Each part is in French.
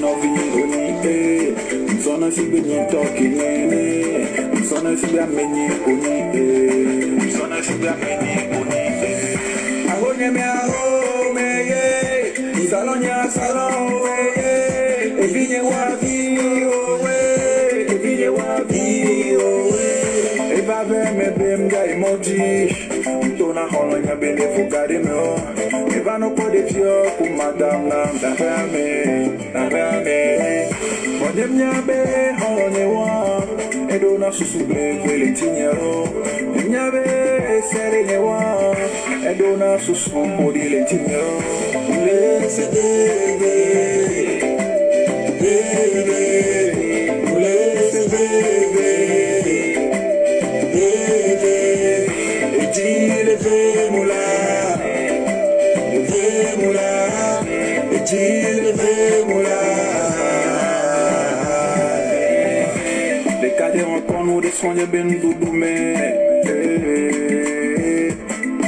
novi oni msona sibe ni toki nene msona sibe ameni oni msona sibe ameni oni ahonye me aho meye izalonya salon weye evinye wavi owe evinye wavi owe ebave me bemga emoji mtona holonya bene fugari me Eva no pode fio ku madame na rame Modem nyabe hone wa Edo susu breve le tinyero Nyabe sere ne wa Edo susu modi le tinyero Lese bebe Lese bebe Edile ve moula Les cadets encore nous des soins ben doudoumé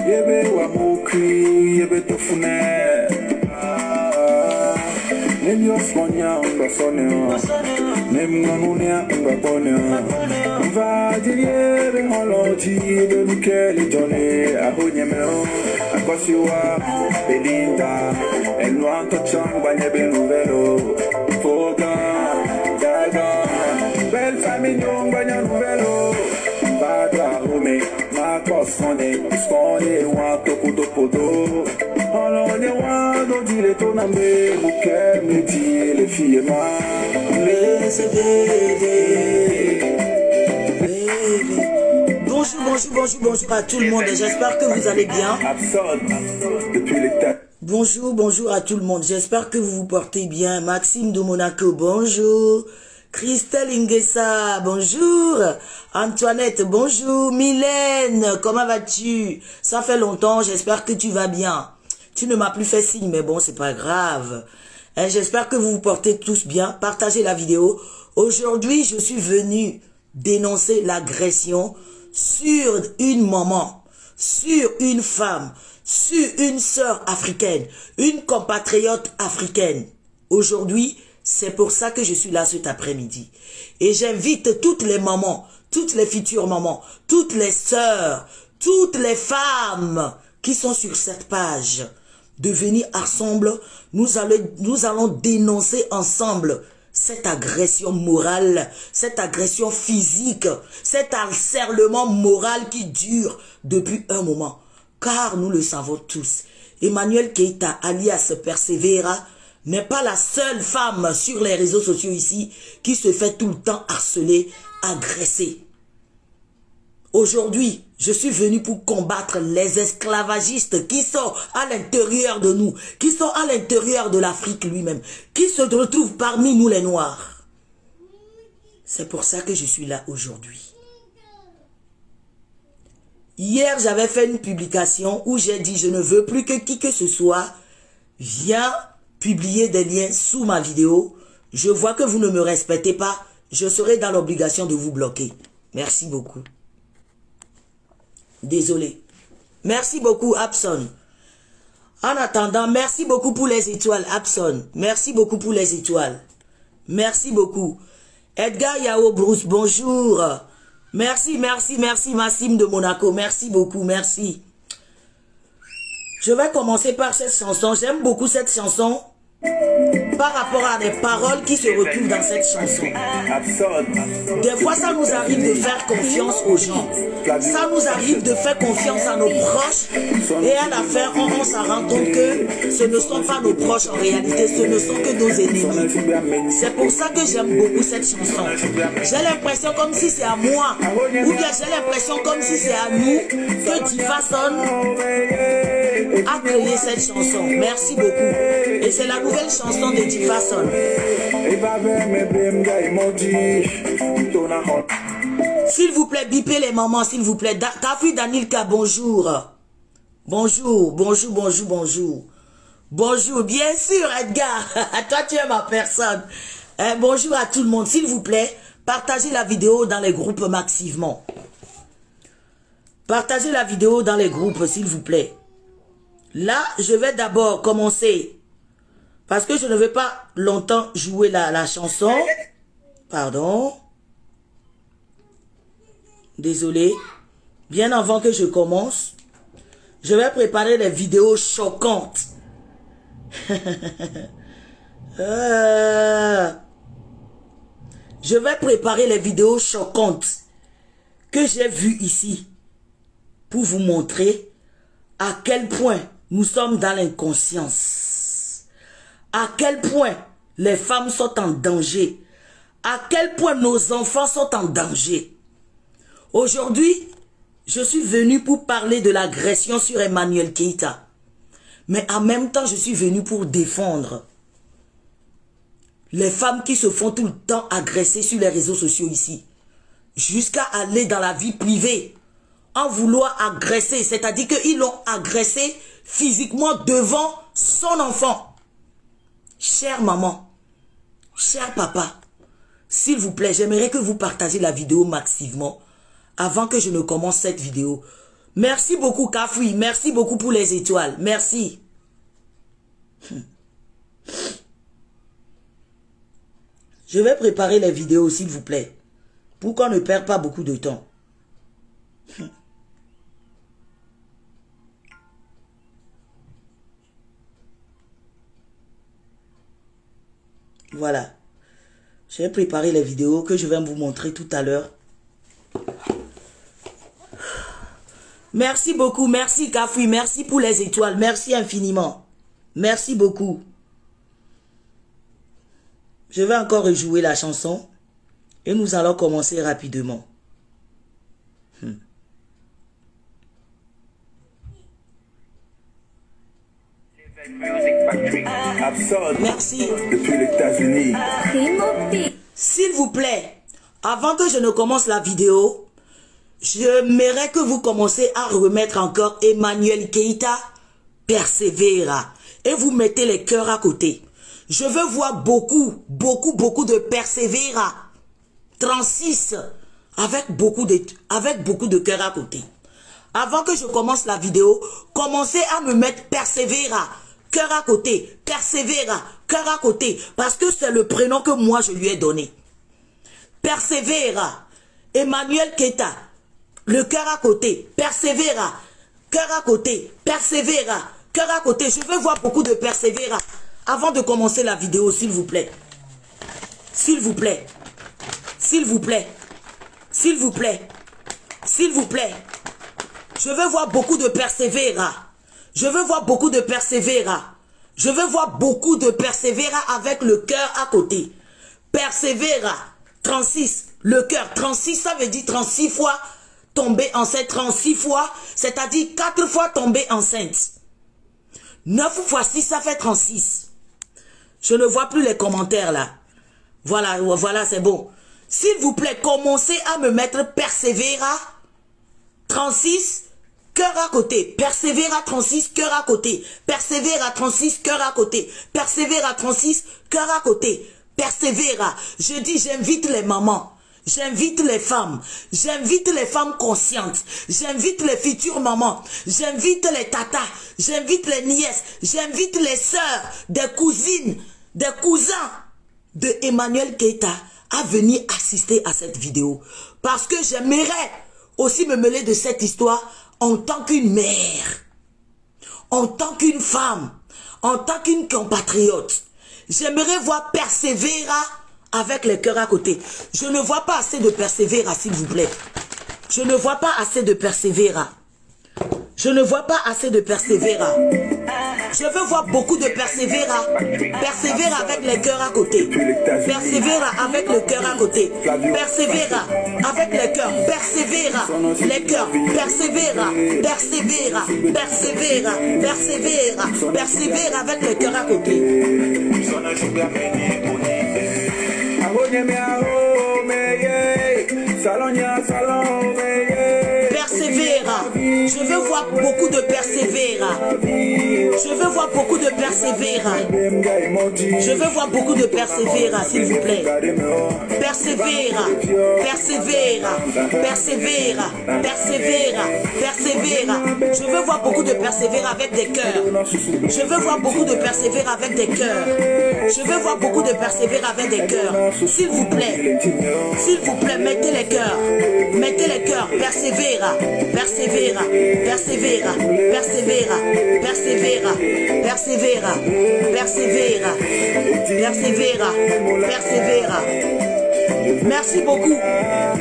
Yebe wa mokri yebe tofune Nem yo sonya ndo sonne Nem ngonunia ndo bonne Va dire holoji de Michele Johnny ahonye meo Akosiwa Belinda El nuanto chang bagne ben nouvelo Foga Daga Belle famille yon bagne nouvelo Badra rume Ma kosone Skone wanto kudo podo Olone wando dile tonambe Bouquet me dit les filles ma Laisse bébé Bonjour à tout le monde. J'espère que vous allez bien. Bonjour à tout le monde. J'espère que vous vous portez bien. Maxime de Monaco, bonjour. Christelle Ingessa, bonjour. Antoinette, bonjour. Mylène, comment vas-tu? Ça fait longtemps, j'espère que tu vas bien. Tu ne m'as plus fait signe, mais bon, c'est pas grave. J'espère que vous vous portez tous bien. Partagez la vidéo. Aujourd'hui, je suis venu dénoncer l'agression sur une maman, sur une femme, sur une sœur africaine, une compatriote africaine. Aujourd'hui, c'est pour ça que je suis là cet après-midi. Et j'invite toutes les mamans, toutes les futures mamans, toutes les sœurs, toutes les femmes qui sont sur cette page de venir ensemble. Nous allons dénoncer ensemble cette agression morale, cette agression physique, cet harcèlement moral qui dure depuis un moment. Car nous le savons tous, Emmanuel Keïta, alias Persevera, n'est pas la seule femme sur les réseaux sociaux ici qui se fait tout le temps harceler, agresser. Aujourd'hui, je suis venu pour combattre les esclavagistes qui sont à l'intérieur de nous, qui sont à l'intérieur de l'Afrique lui-même, qui se retrouvent parmi nous les Noirs. C'est pour ça que je suis là aujourd'hui. Hier, j'avais fait une publication où j'ai dit « Je ne veux plus que qui que ce soit vienne publier des liens sous ma vidéo. Je vois que vous ne me respectez pas. Je serai dans l'obligation de vous bloquer. » Merci beaucoup. Désolé. Merci beaucoup, Abson. En attendant, merci beaucoup pour les étoiles, Abson. Merci beaucoup pour les étoiles. Merci beaucoup. Edgar Yao Bruce, bonjour. Merci, Massim de Monaco. Merci beaucoup, merci. Je vais commencer par cette chanson. J'aime beaucoup cette chanson par rapport à des paroles qui se retrouvent dans cette chanson. Des fois, ça nous arrive de faire confiance aux gens. Ça nous arrive de faire confiance à nos proches. Et à la fin, on s'en rend compte que ce ne sont pas nos proches en réalité. Ce ne sont que nos ennemis. C'est pour ça que j'aime beaucoup cette chanson. J'ai l'impression comme si c'est à moi. Ou bien j'ai l'impression comme si c'est à nous que Difason a créé cette chanson. Merci beaucoup. Et c'est la nouvelle chanson de Difason. S'il vous plaît, bipez les mamans, s'il vous plaît. Tafi Danilka, bonjour. Bonjour. Bonjour, bien sûr, Edgar. Toi, tu es ma personne. Bonjour à tout le monde. S'il vous plaît, partagez la vidéo dans les groupes massivement. Partagez la vidéo dans les groupes, s'il vous plaît. Là, je vais d'abord commencer Parce que je ne vais pas longtemps jouer la chanson. Pardon. Désolé. Bien avant que je commence, je vais préparer des vidéos choquantes. Je vais préparer les vidéos choquantes que j'ai vues ici pour vous montrer à quel point nous sommes dans l'inconscience, à quel point les femmes sont en danger, à quel point nos enfants sont en danger. Aujourd'hui, je suis venu pour parler de l'agression sur Emmanuel Keïta. Mais en même temps, je suis venu pour défendre les femmes qui se font tout le temps agresser sur les réseaux sociaux ici. Jusqu'à aller dans la vie privée en vouloir agresser. C'est-à-dire qu'ils l'ont agressé physiquement devant son enfant. Chère maman, cher papa, s'il vous plaît, j'aimerais que vous partagez la vidéo massivement avant que je ne commence cette vidéo. Merci beaucoup Kafoui, merci beaucoup pour les étoiles, merci. Je vais préparer les vidéos s'il vous plaît, pour qu'on ne perde pas beaucoup de temps. Voilà. J'ai préparé les vidéos que je vais vous montrer tout à l'heure. Merci beaucoup, merci Kafoui, merci pour les étoiles, merci infiniment. Merci beaucoup. Je vais encore rejouer la chanson et nous allons commencer rapidement. Merci. Depuis les États-Unis. S'il vous plaît, avant que je ne commence la vidéo, j'aimerais que vous commencez à remettre encore Emmanuel Keïta persévéra et vous mettez les cœurs à côté. Je veux voir beaucoup de persévéra 36 avec beaucoup de cœurs à côté. Avant que je commence la vidéo, commencez à me mettre persévéra cœur à côté, persévéra cœur à côté, parce que c'est le prénom que moi je lui ai donné. Persévéra, Emmanuel Keïta, le cœur à côté, persévéra, cœur à côté, persévéra, cœur à côté. Je veux voir beaucoup de persévéra avant de commencer la vidéo, s'il vous plaît. S'il vous plaît. S'il vous plaît. S'il vous plaît. S'il vous plaît. Je veux voir beaucoup de persévéra. Je veux voir beaucoup de persévéra. Je veux voir beaucoup de persévéra avec le cœur à côté. Persévéra. 36. Le cœur. 36, ça veut dire 36 fois tomber enceinte. 36 fois, c'est-à-dire 4 fois tomber enceinte. 9 fois 6, ça fait 36. Je ne vois plus les commentaires là. Voilà, voilà, c'est bon. S'il vous plaît, commencez à me mettre persévéra 36, cœur à côté. Persévéra 36, cœur à côté. Persévéra 36, cœur à côté. Persévéra 36, cœur à côté. Persévéra. Je dis, j'invite les mamans. J'invite les femmes conscientes, j'invite les futures mamans, j'invite les tatas, j'invite les nièces, j'invite les sœurs, des cousines, des cousins de Emmanuel Keïta à venir assister à cette vidéo. Parce que j'aimerais aussi me mêler de cette histoire en tant qu'une mère, en tant qu'une femme, en tant qu'une compatriote. J'aimerais voir persévéra avec les cœurs à côté. Je ne vois pas assez de persévéra, s'il vous plaît. Je ne vois pas assez de persévéra. Je ne vois pas assez de persévéra. Je veux voir beaucoup de persévéra. Persévéra avec les cœurs à côté. Persévéra avec le cœur à côté. Persévéra avec les cœurs. Persévéra. Les cœurs. Persévéra. Persévéra. Persévéra. Persévéra. Persévéra avec le cœur à côté. Persévéra. Je veux veux voir beaucoup de persévéra. Je veux voir beaucoup de persévéra. Je veux voir beaucoup de persévéra, s'il vous plaît. Persévéra, persévéra, persévéra, persévéra, persévéra. Je veux voir beaucoup de persévéra avec des cœurs. Je veux voir beaucoup de persévéra avec des cœurs. Je veux voir beaucoup de persévéra avec des cœurs. S'il vous plaît. S'il vous plaît, mettez les cœurs. Mettez les cœurs. Persévéra, persévéra, persévéra, persévéra, persévéra, persévéra, persévéra, persévéra, persévéra. Merci beaucoup.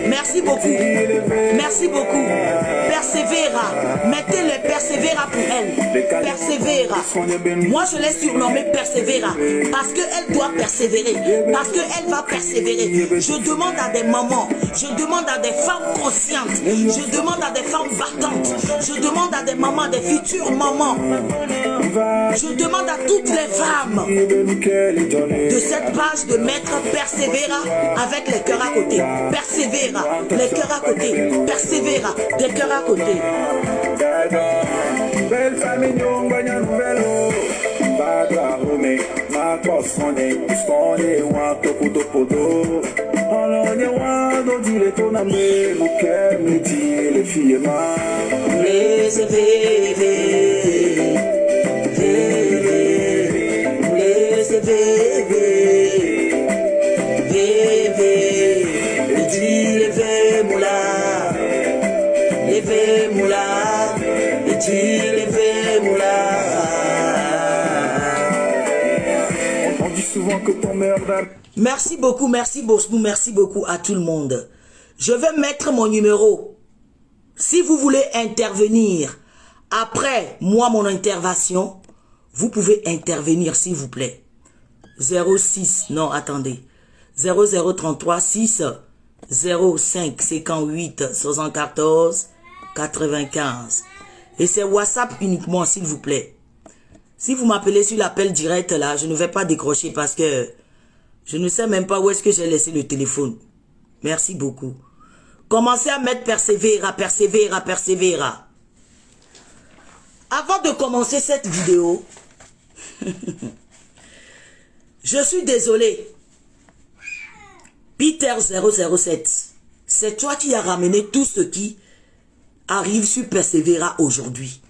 Merci beaucoup. Merci beaucoup. Persévéra. Mettez les persévéra pour elle. Persévéra. Moi, je l'ai surnommée Persévéra parce qu'elle doit persévérer. Parce qu'elle va persévérer. Je demande à des mamans. Je demande à des femmes conscientes. Je demande à des femmes battantes. Je demande à des mamans, des futures mamans. Je demande à toutes les femmes de cette page de mettre Persévéra avec les cœurs à côté. Persévéra, les cœurs à côté. Persévéra, des cœurs à côté. Belle famille, on gagne un nouvel eau. Badra Rome, ma cosone, stone, wanto kudopodo. On est loin d'on dire ton amour, le cœur me dit les filles ma. Les vévé, les vévé, vévé, il dit les vé moula, les vé moula, il dit les vé moula. On dit souvent que ton meilleur Merci beaucoup à tout le monde. Je vais mettre mon numéro. Si vous voulez intervenir après moi, mon intervention, vous pouvez intervenir s'il vous plaît. 06, non attendez, 0033 6 05 58 74 95. Et c'est WhatsApp uniquement s'il vous plaît. Si vous m'appelez sur l'appel direct là, je ne vais pas décrocher parce que je ne sais même pas où est-ce que j'ai laissé le téléphone. Merci beaucoup. Commencez à mettre persévéra, persévéra, persévéra. Avant de commencer cette vidéo, je suis désolé. Peter 007, c'est toi qui as ramené tout ce qui arrive sur Persévéra aujourd'hui.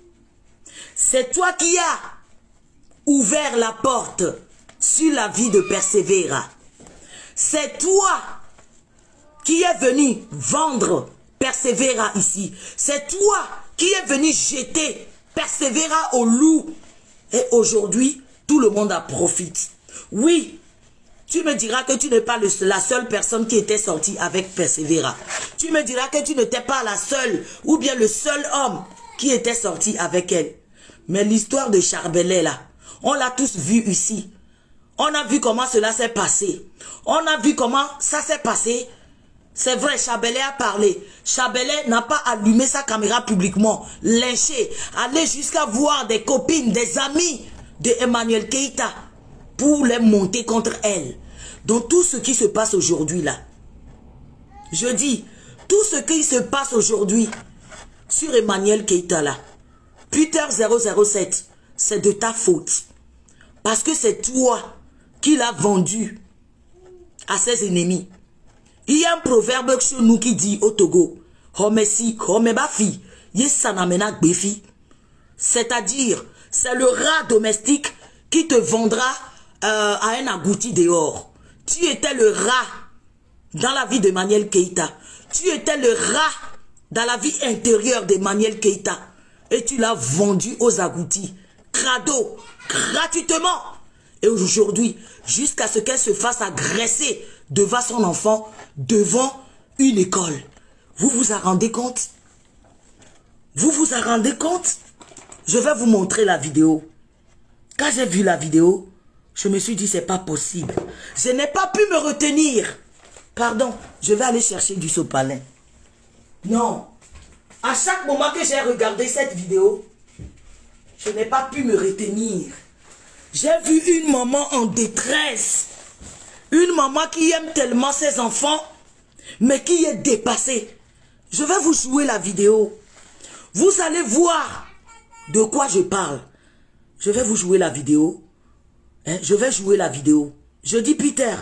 C'est toi qui as ouvert la porte sur la vie de Persévéra. C'est toi qui est venu vendre Persévéra ici. C'est toi qui est venu jeter Persévéra au loup. Et aujourd'hui, tout le monde en profite. Oui, tu me diras que tu n'es pas la seule personne qui était sortie avec Persévéra. Tu me diras que tu n'étais pas la seule ou bien le seul homme qui était sorti avec elle. Mais l'histoire de Charbellet là, on l'a tous vu ici. On a vu comment cela s'est passé. On a vu comment ça s'est passé. C'est vrai, Charbellet a parlé. Charbellet n'a pas allumé sa caméra publiquement, lynché, aller jusqu'à voir des copines, des amis de Emmanuel Keïta pour les monter contre elle. Donc tout ce qui se passe aujourd'hui là, je dis, tout ce qui se passe aujourd'hui sur Emmanuel Keïta là, Peter 007, c'est de ta faute. Parce que c'est toi qui l'a vendu à ses ennemis. Il y a un proverbe chez nous qui dit au Togo, c'est-à-dire, c'est le rat domestique qui te vendra à un agouti dehors. Tu étais le rat dans la vie d'Emmanuel Keïta. Tu étais le rat dans la vie intérieure d'Emmanuel Keïta. Et tu l'as vendu aux agoutis. Crado, gratuitement. Et aujourd'hui, jusqu'à ce qu'elle se fasse agresser devant son enfant, devant une école. Vous vous en rendez compte? Vous vous en rendez compte? Je vais vous montrer la vidéo. Quand j'ai vu la vidéo, je me suis dit, c'est pas possible. Je n'ai pas pu me retenir. Pardon, je vais aller chercher du sopalin. Non. À chaque moment que j'ai regardé cette vidéo, je n'ai pas pu me retenir. J'ai vu une maman en détresse. Une maman qui aime tellement ses enfants, mais qui est dépassée. Je vais vous jouer la vidéo. Vous allez voir de quoi je parle. Je vais vous jouer la vidéo. Hein? Je vais jouer la vidéo. Je dis Peter,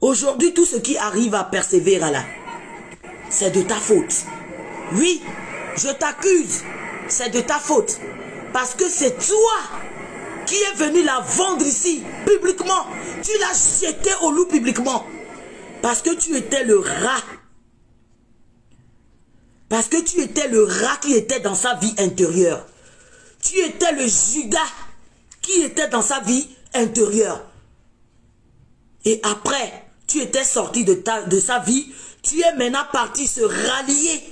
aujourd'hui tout ce qui arrive à persévérer là, c'est de ta faute. Oui, je t'accuse, c'est de ta faute. Parce que c'est toi qui es venu la vendre ici, publiquement. Tu l'as jeté au loup publiquement. Parce que tu étais le rat. Parce que tu étais le rat qui était dans sa vie intérieure. Tu étais le Judas qui était dans sa vie intérieure. Et après, tu étais sorti de sa vie. Tu es maintenant parti se rallier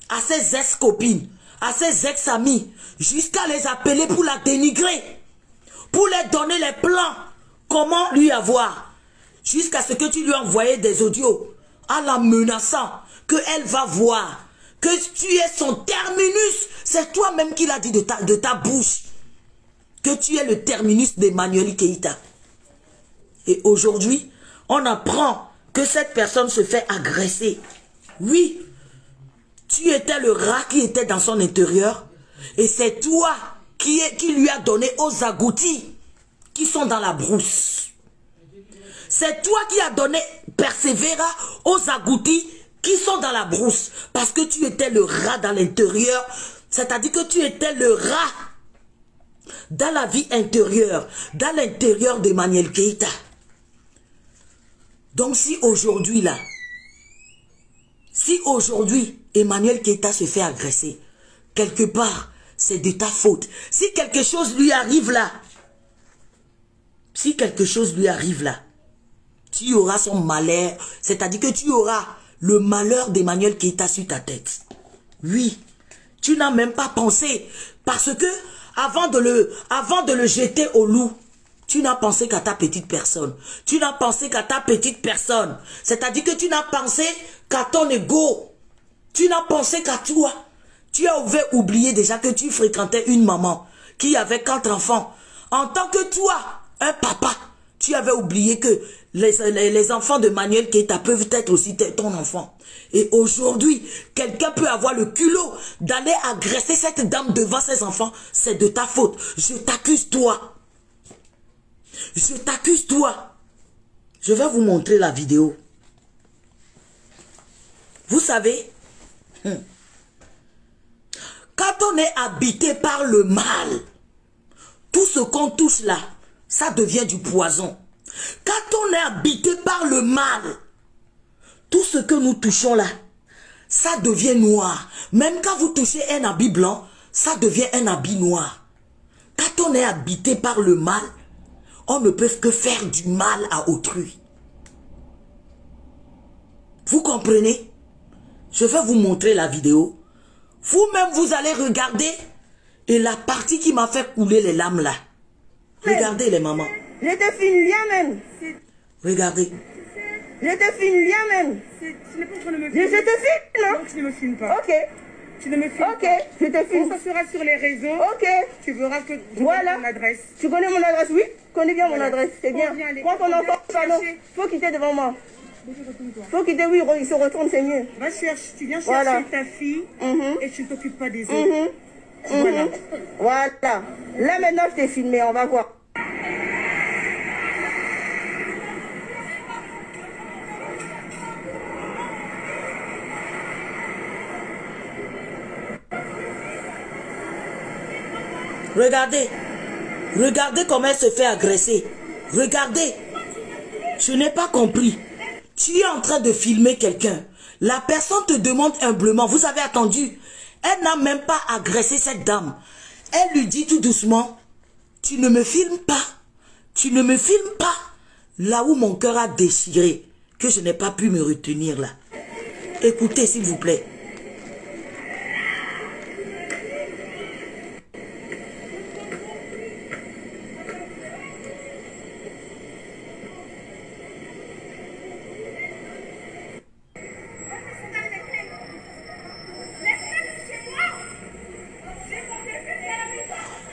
à ses ex-copines, à ses ex-amis, jusqu'à les appeler pour la dénigrer, pour leur donner les plans, comment lui avoir, jusqu'à ce que tu lui envoyais des audios, en la menaçant, qu'elle va voir, que tu es son terminus. C'est toi-même qui l'a dit de ta bouche, que tu es le terminus d'Emmanuel Keïta. Et aujourd'hui, on apprend que cette personne se fait agresser. Oui, tu étais le rat qui était dans son intérieur. Et c'est toi qui lui a donné aux agoutis qui sont dans la brousse. C'est toi qui as donné persévéra aux agoutis qui sont dans la brousse. Parce que tu étais le rat dans l'intérieur. C'est-à-dire que tu étais le rat dans la vie intérieure. Dans l'intérieur d'Emmanuel Keïta. Donc si aujourd'hui là, si aujourd'hui Emmanuel Keïta se fait agresser, quelque part, c'est de ta faute. Si quelque chose lui arrive là, si quelque chose lui arrive là, tu auras son malheur, c'est-à-dire que tu auras le malheur d'Emmanuel Keïta sur ta tête. Oui, tu n'as même pas pensé, parce que avant de le jeter au loup, tu n'as pensé qu'à ta petite personne. Tu n'as pensé qu'à ta petite personne. C'est-à-dire que tu n'as pensé qu'à ton ego. Tu n'as pensé qu'à toi. Tu avais oublié déjà que tu fréquentais une maman qui avait 4 enfants. En tant que toi, un papa, tu avais oublié que les enfants de Manuel Keïta peuvent être aussi ton enfant. Et aujourd'hui, quelqu'un peut avoir le culot d'aller agresser cette dame devant ses enfants. C'est de ta faute. Je t'accuse toi. Je t'accuse toi. Je vais vous montrer la vidéo. Vous savez, quand on est habité par le mal, tout ce qu'on touche là, ça devient du poison. Quand on est habité par le mal, tout ce que nous touchons là, ça devient noir. Même quand vous touchez un habit blanc, ça devient un habit noir. Quand on est habité par le mal, on ne peut que faire du mal à autrui. Vous comprenez? Je vais vous montrer la vidéo. Vous-même, vous allez regarder. Et la partie qui m'a fait couler les larmes là. Regardez les mamans. Je te filme bien même. Regardez. Je te filme bien même. Tu n'es pas en train de me Je filmer. te filme, non? Donc tu ne me filmes pas. Ok. Tu ne me filmes Ok, pas. je te Quand filme. ça sera sur les réseaux, Ok. tu verras que tu Voilà. as mon adresse. Tu connais mon adresse? Oui, je connais bien mon Voilà. adresse. C'est bien. Faut bien aller- Prends ton faut bien enfant, pardon. chercher. Faut quitter devant moi. Retourne-toi. Faut quitter, oui, il se retourne, c'est mieux. Va chercher, tu viens chercher Voilà. ta fille Mhm. et tu ne t'occupes pas des autres. Mhm. Voilà. Mhm. Voilà. Là maintenant, je t'ai filmé, on va voir. Regardez. Regardez comment elle se fait agresser. Regardez. Je n'ai pas compris. Tu es en train de filmer quelqu'un. La personne te demande humblement. Vous avez attendu. Elle n'a même pas agressé cette dame. Elle lui dit tout doucement, tu ne me filmes pas. Tu ne me filmes pas. Là où mon cœur a déchiré, que je n'ai pas pu me retenir là. Écoutez s'il vous plaît.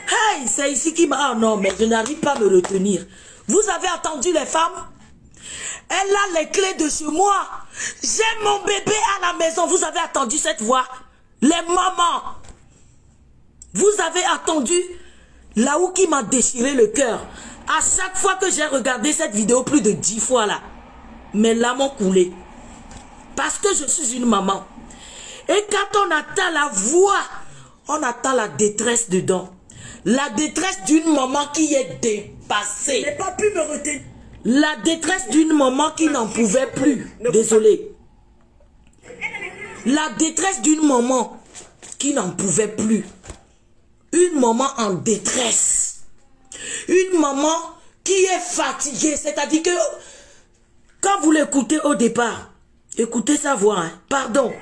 Hey, c'est ici qui m'a... Ah non, mais je n'arrive pas à me retenir. Vous avez entendu les femmes? Elle a les clés de chez moi. J'ai mon bébé à la maison. Vous avez entendu cette voix? Les mamans, vous avez attendu là où qui m'a déchiré le cœur. À chaque fois que j'ai regardé cette vidéo, plus de 10 fois là, mes larmes ont coulé. Parce que je suis une maman. Et quand on attend la voix, on attend la détresse dedans. La détresse d'une maman qui est dépassée. Je n'ai pas pu me retenir. La détresse d'une maman qui n'en pouvait plus. Désolé. La détresse d'une maman qui n'en pouvait plus. Une maman en détresse. Une maman qui est fatiguée. C'est-à-dire que quand vous l'écoutez au départ, écoutez sa voix. Hein, pardon.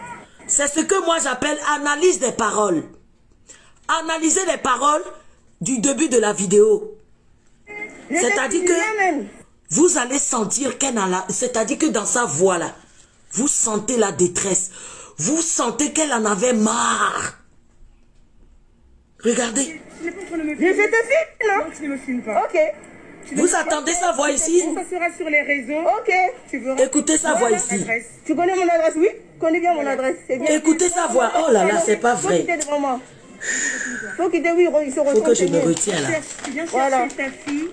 C'est ce que moi j'appelle analyse des paroles. Analyser les paroles du début de la vidéo. C'est-à-dire que vous allez sentir qu'elle a la... C'est-à-dire que dans sa voix là, vous sentez la détresse. Vous sentez qu'elle en avait marre. Regardez. Je te filme, non? Non, tu ne me filmes pas. Ok. Vous attendez sa voix ici? Ça sera sur les réseaux. Ok. Tu verras. Écoutez sa voix ici. Tu connais mon adresse, oui? Je connais bien mon adresse. C'est bien. Écoutez sa voix. Oh là là, c'est pas vrai. Faut qu'il te oui, il se Faut retourne. que je me retiens là. Tu viens Voilà. chercher ta fille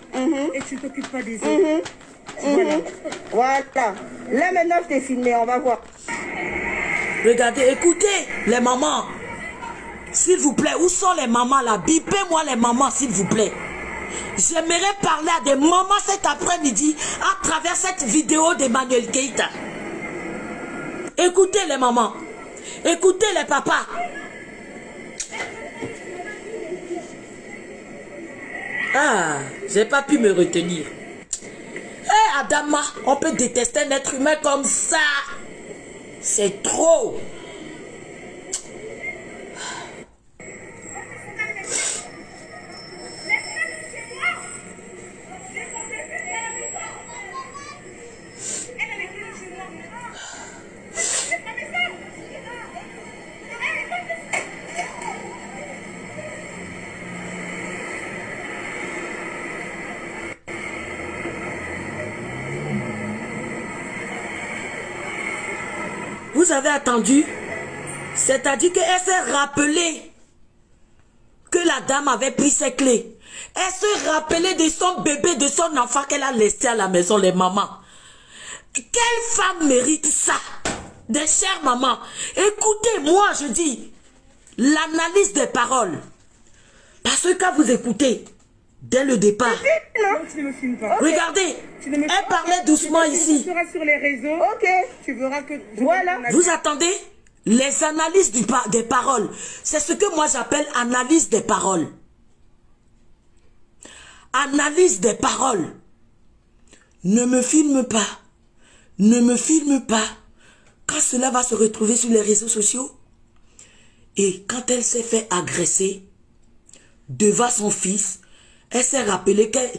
et tu t'occupes pas des autres. Voilà. Là maintenant je t'ai filmé, on va voir. Regardez, écoutez les mamans. S'il vous plaît, où sont les mamans là? Bipez-moi les mamans, s'il vous plaît. J'aimerais parler à des mamans cet après-midi à travers cette vidéo d'Emmanuel Keïta. Écoutez les mamans. Écoutez les papas. Ah, j'ai pas pu me retenir. Hé Adama, on peut détester un être humain comme ça. C'est trop. Vous avez attendu? C'est-à-dire qu'elle s'est rappelée que la dame avait pris ses clés. Elle se rappelait de son bébé, de son enfant qu'elle a laissé à la maison, les mamans. Quelle femme mérite ça? Des chères mamans. Écoutez, moi je dis, l'analyse des paroles. Parce que quand vous écoutez, dès le départ, Non, tu ne me filmes pas. regardez, elle parlait doucement ici. Ça sera sur les réseaux. Ok. Tu verras que... Voilà. Vous attendez? Les analyses des paroles. C'est ce que moi j'appelle analyse des paroles. Analyse des paroles. Ne me filme pas. Ne me filme pas. Quand cela va se retrouver sur les réseaux sociaux. Et quand elle s'est fait agresser devant son fils, elle s'est rappelée qu'elle,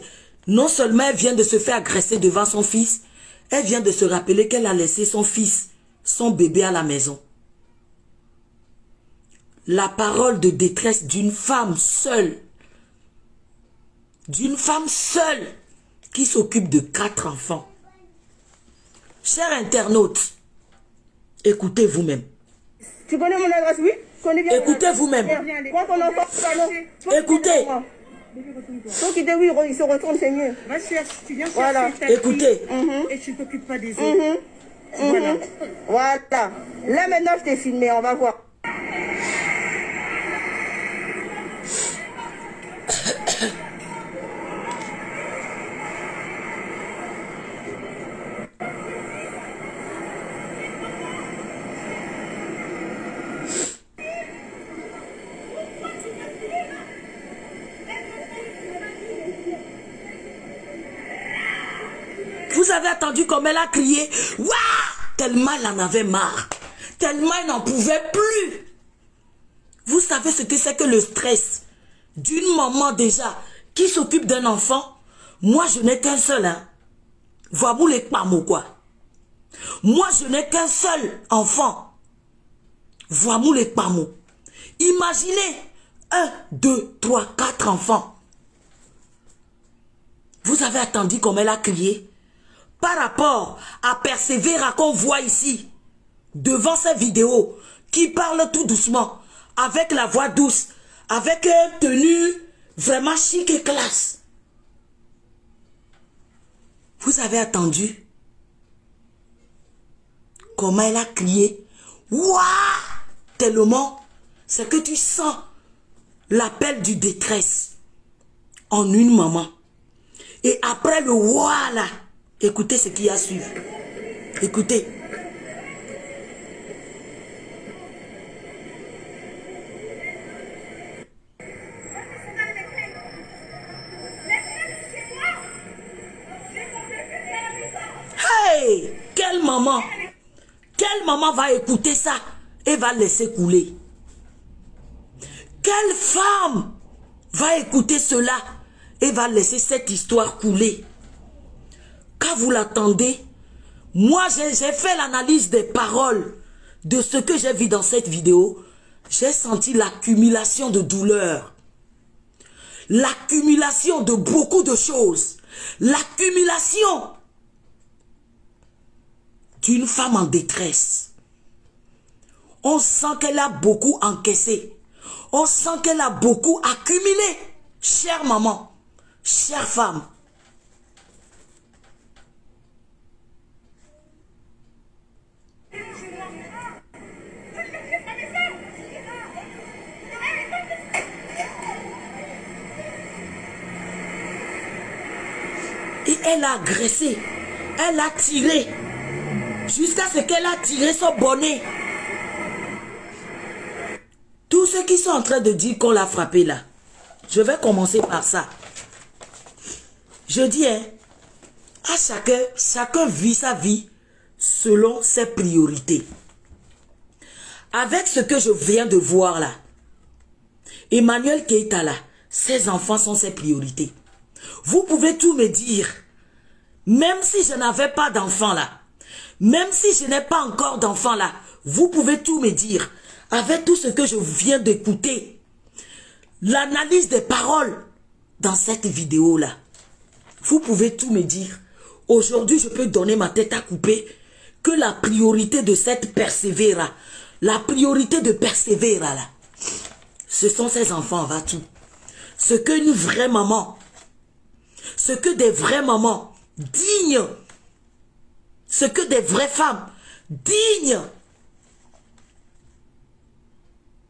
non seulement elle vient de se faire agresser devant son fils, elle vient de se rappeler qu'elle a laissé son fils, son bébé à la maison. La parole de détresse d'une femme seule. D'une femme seule qui s'occupe de 4 enfants. Chers internautes, écoutez vous-même. Tu connais mon adresse, oui? Je connais bien. Écoutez vous-même. Prends ton enfant, pardon. Écoutez. Faut qu'il te oui, il se retourne, c'est mieux. Va chercher, tu viens chercher Voilà. ta Écoutez. fille et tu t'occupes pas des autres. Voilà. Voilà. Là maintenant je t'ai filmé, on va voir. Vous avez attendu comme elle a crié. Waouh! Tellement elle en avait marre. Tellement elle n'en pouvait plus. Vous savez ce que c'est que le stress d'une maman déjà qui s'occupe d'un enfant? Moi, je n'ai qu'un seul. Hein. Voyez-vous les pamos, quoi. Moi, je n'ai qu'un seul enfant. Voyez-vous les pamos. Imaginez 1, 2, 3, 4 enfants. Vous avez attendu comme elle a crié? Par rapport à Persévéra qu'on voit ici, devant ces vidéos, qui parle tout doucement, avec la voix douce, avec une tenue vraiment chic et classe. Vous avez attendu comment elle a crié. Waouh! Tellement, c'est que tu sens l'appel du détresse en une maman. Et après le waouh là, écoutez ce qui a suivi. Écoutez. Hey! Quelle maman! Quelle maman va écouter ça et va laisser couler? Quelle femme va écouter cela et va laisser cette histoire couler? Quand vous l'attendez, moi j'ai fait l'analyse des paroles de ce que j'ai vu dans cette vidéo. J'ai senti l'accumulation de douleurs, l'accumulation de beaucoup de choses, l'accumulation d'une femme en détresse. On sent qu'elle a beaucoup encaissé. On sent qu'elle a beaucoup accumulé. Chère maman, chère femme. Et elle a agressé. Elle a tiré. Jusqu'à ce qu'elle a tiré son bonnet. Tous ceux qui sont en train de dire qu'on l'a frappé là, je vais commencer par ça. Je dis, hein, à chacun vit sa vie selon ses priorités. Avec ce que je viens de voir là, Emmanuel Keïta là, ses enfants sont ses priorités. Vous pouvez tout me dire, même si je n'avais pas d'enfants là, même si je n'ai pas encore d'enfants là, vous pouvez tout me dire. Avec tout ce que je viens d'écouter, l'analyse des paroles dans cette vidéo là, vous pouvez tout me dire. Aujourd'hui, je peux donner ma tête à couper que la priorité de cette persévéra, la priorité de persévéra là, ce sont ses enfants avant tout. Ce qu'une vraie maman, ce que des vraies mamans dignes, ce que des vraies femmes dignes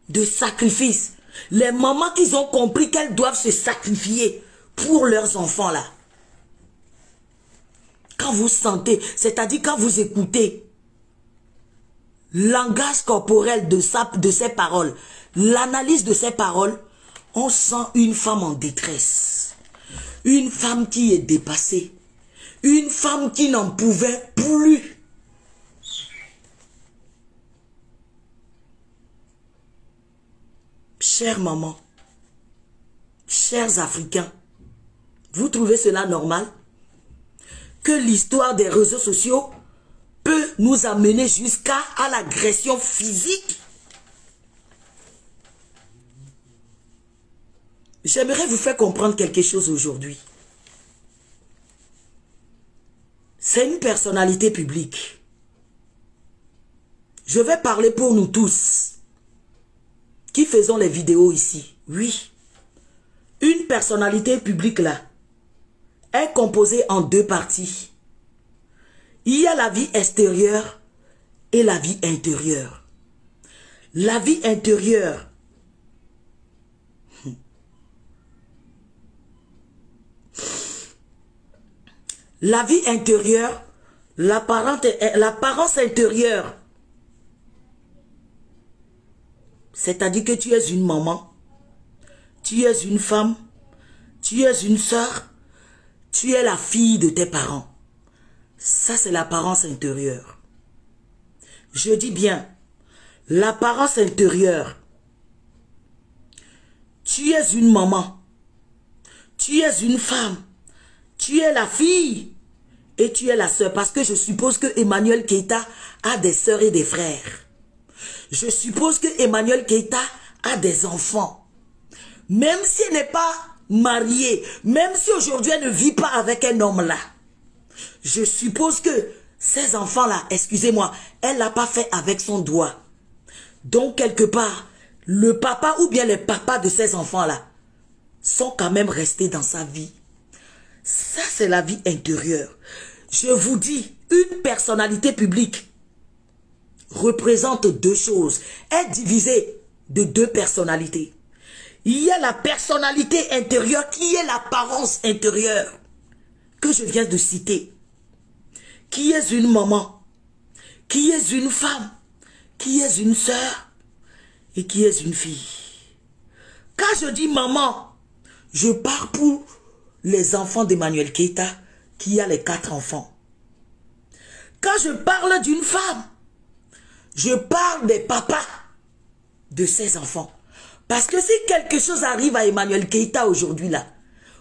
de sacrifice, les mamans qui ont compris qu'elles doivent se sacrifier pour leurs enfants là. Quand vous sentez, c'est-à-dire quand vous écoutez le langage corporel de ces paroles, l'analyse de ces paroles, on sent une femme en détresse, une femme qui est dépassée, une femme qui n'en pouvait plus. Chère maman, chers Africains, vous trouvez cela normal? Que l'histoire des réseaux sociaux peut nous amener jusqu'à l'agression physique? J'aimerais vous faire comprendre quelque chose aujourd'hui. C'est une personnalité publique. Je vais parler pour nous tous qui faisons les vidéos ici. Oui, une personnalité publique là est composée en deux parties. Il y a la vie extérieure et la vie intérieure. La vie intérieure, la vie intérieure, l'apparence intérieure, c'est-à-dire que tu es une maman, tu es une femme, tu es une soeur, tu es la fille de tes parents. Ça, c'est l'apparence intérieure. Je dis bien, l'apparence intérieure. Tu es une maman, tu es une femme, tu es la fille et tu es la sœur. Parce que je suppose que Emmanuel Keïta a des sœurs et des frères. Je suppose que Emmanuel Keïta a des enfants. Même si elle n'est pas mariée, même si aujourd'hui elle ne vit pas avec un homme là, je suppose que ces enfants là, excusez-moi, elle l'a pas fait avec son doigt. Donc, quelque part, le papa ou bien les papas de ces enfants-là sont quand même restés dans sa vie. Ça, c'est la vie intérieure. Je vous dis, une personnalité publique représente deux choses. Est divisée de deux personnalités. Il y a la personnalité intérieure qui est l'apparence intérieure que je viens de citer. Qui est une maman, qui est une femme, qui est une sœur et qui est une fille. Quand je dis maman, je parle pour les enfants d'Emmanuel Keïta qui a les 4 enfants. Quand je parle d'une femme, je parle des papas de ses enfants. Parce que si quelque chose arrive à Emmanuel Keïta aujourd'hui là,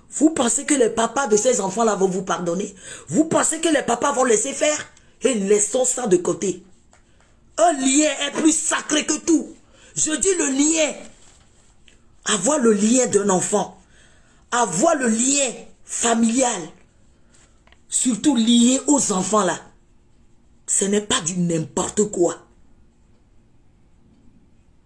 vous pensez que les papas de ces enfants là vont vous pardonner? Vous pensez que les papas vont laisser faire? Et laissons ça de côté. Un lien est plus sacré que tout. Je dis le lien. Avoir le lien d'un enfant. Avoir le lien familial. Surtout lié aux enfants là. Ce n'est pas du n'importe quoi.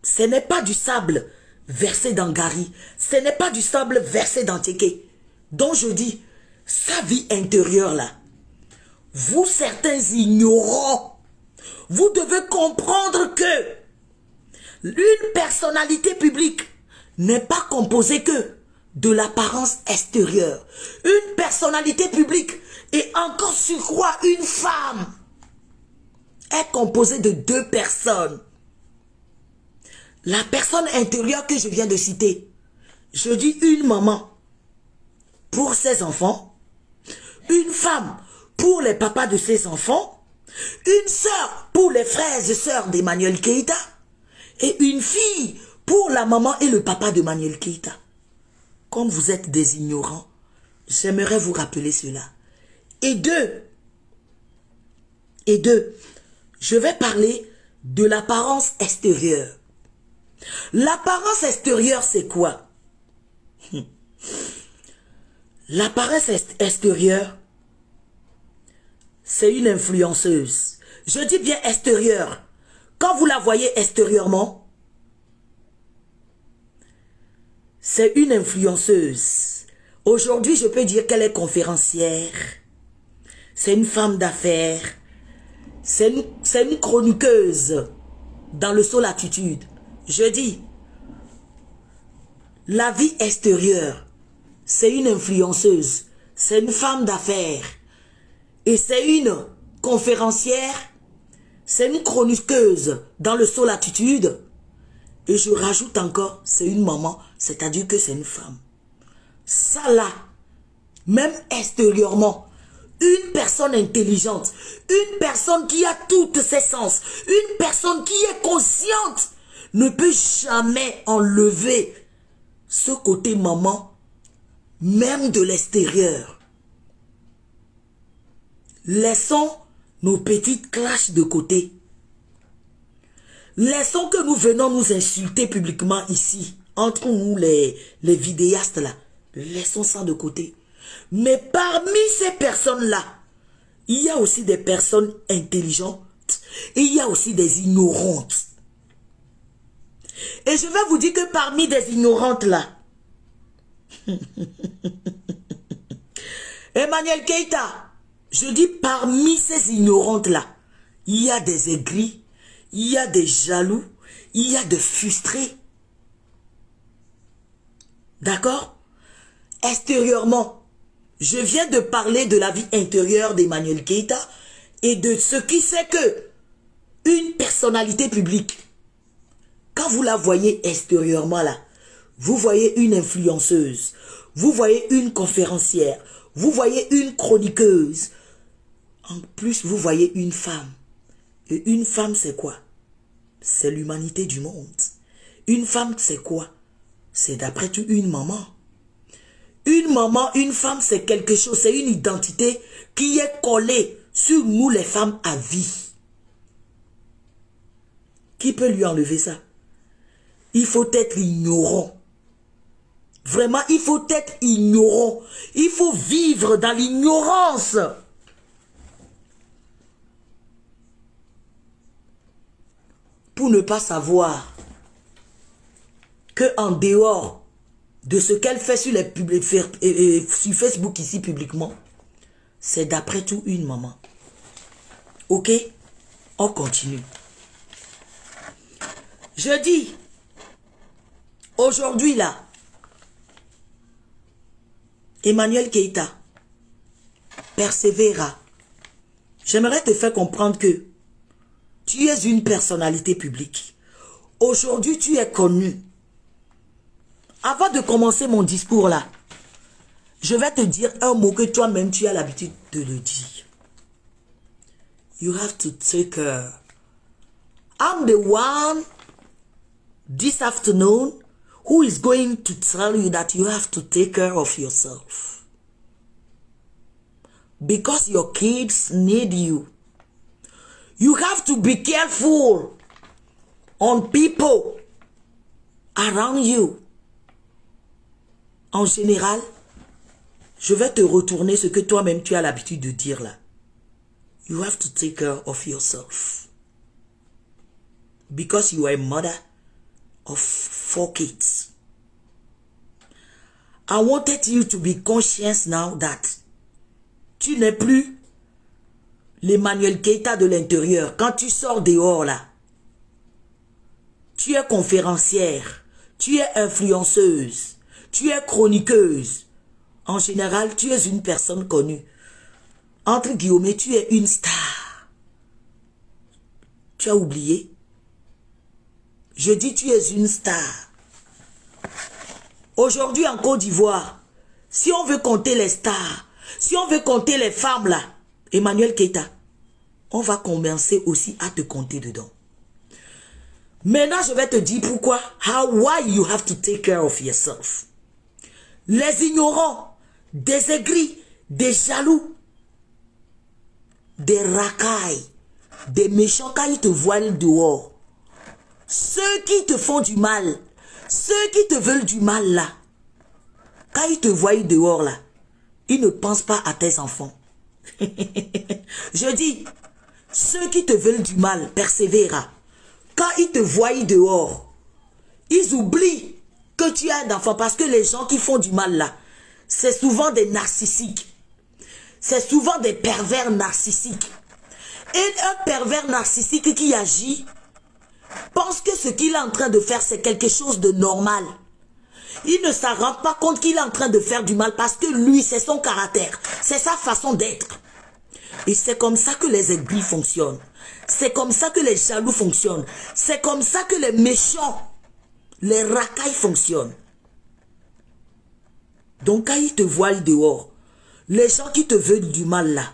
Ce n'est pas du sable versé dans Gary. Ce n'est pas du sable versé dans Teke. Donc je dis, sa vie intérieure là, vous certains ignorants, vous devez comprendre que une personnalité publique n'est pas composée que de l'apparence extérieure. Une personnalité publique et encore surcroît une femme est composée de deux personnes. La personne intérieure que je viens de citer, je dis une maman pour ses enfants, une femme pour les papas de ses enfants, une sœur pour les frères et sœurs d'Emmanuel Keïta et une fille pour la maman et le papa d'Emmanuel Keïta. Comme vous êtes des ignorants, j'aimerais vous rappeler cela. Et deux, je vais parler de l'apparence extérieure. L'apparence extérieure, c'est quoi? L'apparence extérieure, c'est une influenceuse. Je dis bien extérieure. Quand vous la voyez extérieurement, c'est une influenceuse. Aujourd'hui, je peux dire qu'elle est conférencière. C'est une femme d'affaires. C'est une chroniqueuse dans le Soul Attitude. Je dis, la vie extérieure, c'est une influenceuse, c'est une femme d'affaires, et c'est une conférencière, c'est une chroniqueuse dans le Soul Attitude, et je rajoute encore, c'est une maman, c'est-à-dire que c'est une femme. Ça là, même extérieurement, une personne intelligente, une personne qui a toutes ses sens, une personne qui est consciente, ne peut jamais enlever ce côté maman, même de l'extérieur. Laissons nos petites clashs de côté. Laissons que nous venons nous insulter publiquement ici, entre nous les vidéastes là. Laissons ça de côté. Mais parmi ces personnes-là, il y a aussi des personnes intelligentes et il y a aussi des ignorantes. Et je vais vous dire que parmi des ignorantes là, Emmanuel Keïta, je dis parmi ces ignorantes là, il y a des aigris, il y a des jaloux, il y a des frustrés. D'accord? Extérieurement, je viens de parler de la vie intérieure d'Emmanuel Keïta et de ce qui c'est que une personnalité publique. Quand vous la voyez extérieurement là, vous voyez une influenceuse, vous voyez une conférencière, vous voyez une chroniqueuse. En plus, vous voyez une femme. Et une femme, c'est quoi? C'est l'humanité du monde. Une femme, c'est quoi? C'est d'après tout une maman. Une maman, une femme, c'est quelque chose, c'est une identité qui est collée sur nous les femmes à vie. Qui peut lui enlever ça? Il faut être ignorant. Vraiment, il faut être ignorant. Il faut vivre dans l'ignorance. Pour pour ne pas savoir que en dehors de ce qu'elle fait sur, sur Facebook ici publiquement, c'est d'après tout une maman. Ok? On continue. Je dis, aujourd'hui là, Emmanuel Keïta, persévéra. J'aimerais te faire comprendre que tu es une personnalité publique. Aujourd'hui, tu es connu. Avant de commencer mon discours là, je vais te dire un mot que toi-même tu as l'habitude de le dire. You have to take care. I'm the one this afternoon who is going to tell you that you have to take care of yourself. Because your kids need you. You have to be careful on people around you. En général, je vais te retourner ce que toi-même tu as l'habitude de dire là. You have to take care of yourself. Because you are a mother of 4 kids. I wanted you to be conscious now that tu n'es plus l'Emmanuel Keïta de l'intérieur. Quand tu sors dehors là, tu es conférencière, tu es influenceuse, tu es chroniqueuse. En général, tu es une personne connue. Entre guillemets, tu es une star. Tu as oublié? Je dis tu es une star. Aujourd'hui en Côte d'Ivoire, si on veut compter les stars, si on veut compter les femmes là, Emmanuel Keïta, on va commencer aussi à te compter dedans. Maintenant, je vais te dire pourquoi, why you have to take care of yourself. Les ignorants, des aigris, des jaloux, des racailles, des méchants quand ils te voient dehors. Ceux qui te font du mal, ceux qui te veulent du mal là, quand ils te voient dehors là, ils ne pensent pas à tes enfants. Je dis, ceux qui te veulent du mal, persévéra. Quand ils te voient dehors, ils oublient que tu as un enfant parce que les gens qui font du mal là, c'est souvent des narcissiques. C'est souvent des pervers narcissiques. Et un pervers narcissique qui agit pense que ce qu'il est en train de faire, c'est quelque chose de normal. Il ne s'en rend pas compte qu'il est en train de faire du mal parce que lui, c'est son caractère. C'est sa façon d'être. Et c'est comme ça que les aigris fonctionnent. C'est comme ça que les jaloux fonctionnent. C'est comme ça que les méchants, les racailles fonctionnent. Donc quand ils te voient dehors, les gens qui te veulent du mal là,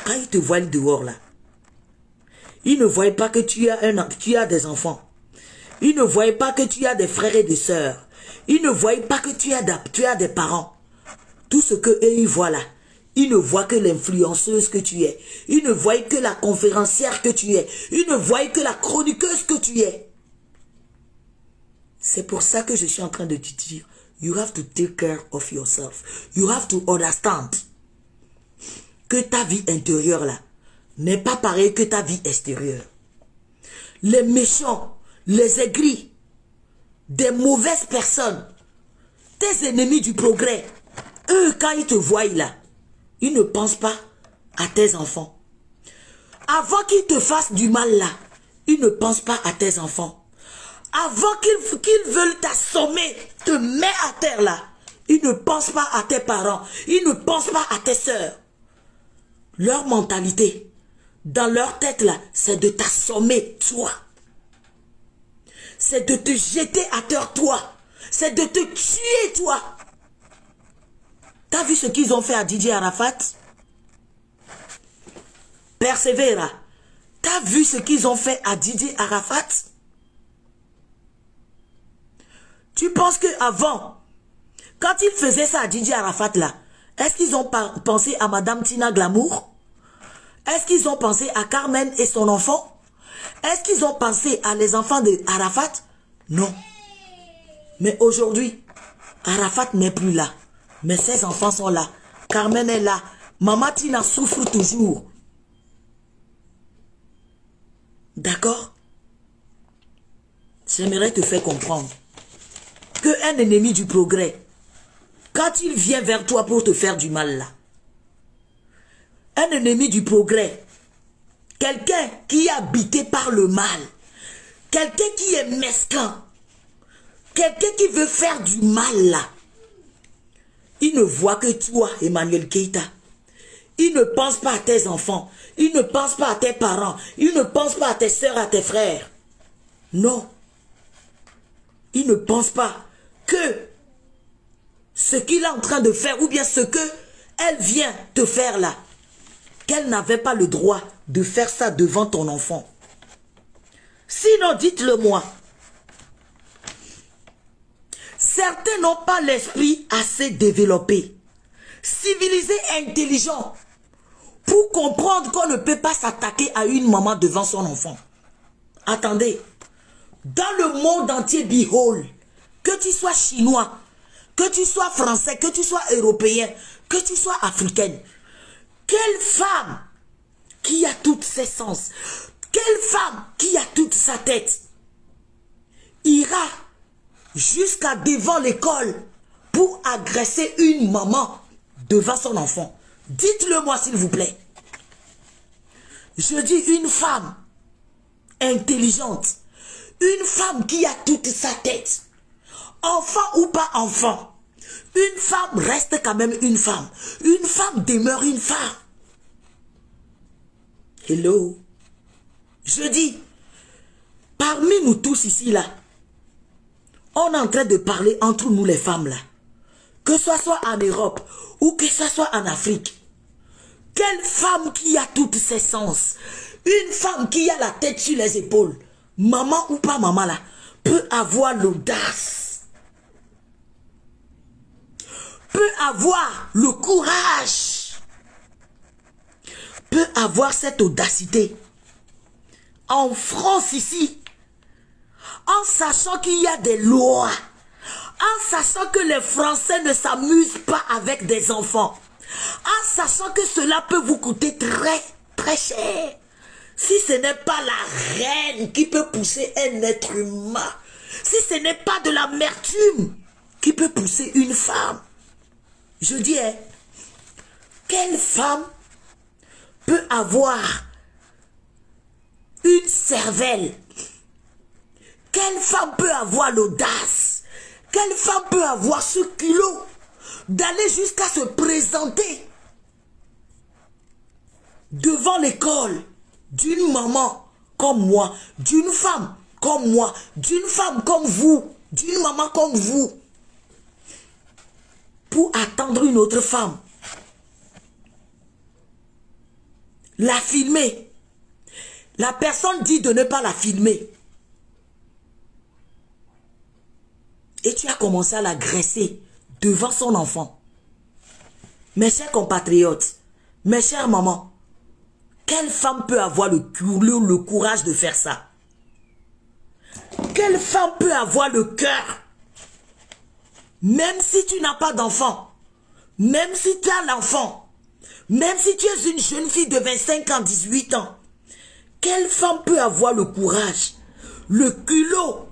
quand ils te voient dehors là, ils ne voient pas que tu as des enfants. Ils ne voient pas que tu as des frères et des sœurs. Ils ne voient pas que tu as des parents. Tout ce que eux ils voient là, ils ne voient que l'influenceuse que tu es. Ils ne voient que la conférencière que tu es. Ils ne voient que la chroniqueuse que tu es. C'est pour ça que je suis en train de te dire, you have to take care of yourself. You have to understand que ta vie intérieure là n'est pas pareille que ta vie extérieure. Les méchants, les aigris, des mauvaises personnes, tes ennemis du progrès, eux quand ils te voient là, ils ne pensent pas à tes enfants. Avant qu'ils te fassent du mal là, ils ne pensent pas à tes enfants. Avant qu'ils veulent t'assommer, te mettre à terre là, ils ne pensent pas à tes parents, ils ne pensent pas à tes sœurs. Leur mentalité, dans leur tête là, c'est de t'assommer toi. C'est de te jeter à terre toi. C'est de te tuer toi. T'as vu ce qu'ils ont fait à Didier Arafat? Persévéra. T'as vu ce qu'ils ont fait à Didier Arafat? Tu penses que avant, quand ils faisaient ça à Didier Arafat là, est-ce qu'ils ont pensé à Madame Tina Glamour? Est-ce qu'ils ont pensé à Carmen et son enfant? Est-ce qu'ils ont pensé à les enfants de Arafat? Non. Mais aujourd'hui, Arafat n'est plus là. Mais ses enfants sont là. Carmen est là. Maman Tina souffre toujours. D'accord? j'aimerais te faire comprendre qu'un ennemi du progrès, quand il vient vers toi pour te faire du mal là, un ennemi du progrès, quelqu'un qui est habité par le mal, quelqu'un qui est mesquin, quelqu'un qui veut faire du mal là, il ne voit que toi, Emmanuel Keïta. Il ne pense pas à tes enfants, il ne pense pas à tes parents, il ne pense pas à tes soeurs, à tes frères. Non. Il ne pense pas que ce qu'il est en train de faire, ou bien ce que elle vient te faire là, qu'elle n'avait pas le droit de faire ça devant ton enfant. Sinon, dites-le moi. Certains n'ont pas l'esprit assez développé, civilisé et intelligent pour comprendre qu'on ne peut pas s'attaquer à une maman devant son enfant. Attendez, dans le monde entier, behold, que tu sois chinois, que tu sois français, que tu sois européen, que tu sois africaine, quelle femme qui a toutes ses sens, quelle femme qui a toute sa tête ira jusqu'à devant l'école pour agresser une maman devant son enfant? Dites-le moi s'il vous plaît. Je dis une femme intelligente, une femme qui a toute sa tête, enfant ou pas enfant, une femme reste quand même une femme demeure une femme. Hello. Je dis, parmi nous tous ici là, on est en train de parler entre nous les femmes là, que ce soit en Europe ou que ce soit en Afrique. Quelle femme qui a toutes ses sens, une femme qui a la tête sur les épaules, maman ou pas maman là, peut avoir l'audace, peut avoir le courage, peut avoir cette audacité. En France ici, en sachant qu'il y a des lois, en sachant que les Français ne s'amusent pas avec des enfants, en sachant que cela peut vous coûter très, très cher. Si ce n'est pas la reine qui peut pousser un être humain, si ce n'est pas de l'amertume qui peut pousser une femme, je dis, quelle femme peut avoir une cervelle? Quelle femme peut avoir l'audace? Quelle femme peut avoir ce culot d'aller jusqu'à se présenter devant l'école d'une maman comme moi, d'une femme comme moi, d'une femme comme vous, d'une maman comme vous, pour attendre une autre femme, la filmer? La personne dit de ne pas la filmer. Et tu as commencé à l'agresser devant son enfant. Mes chers compatriotes, mes chères mamans, quelle femme peut avoir le courage de faire ça? Quelle femme peut avoir le cœur? Même si tu n'as pas d'enfant, même si tu as l'enfant, même si tu es une jeune fille de 25 ans, 18 ans, quelle femme peut avoir le courage, le culot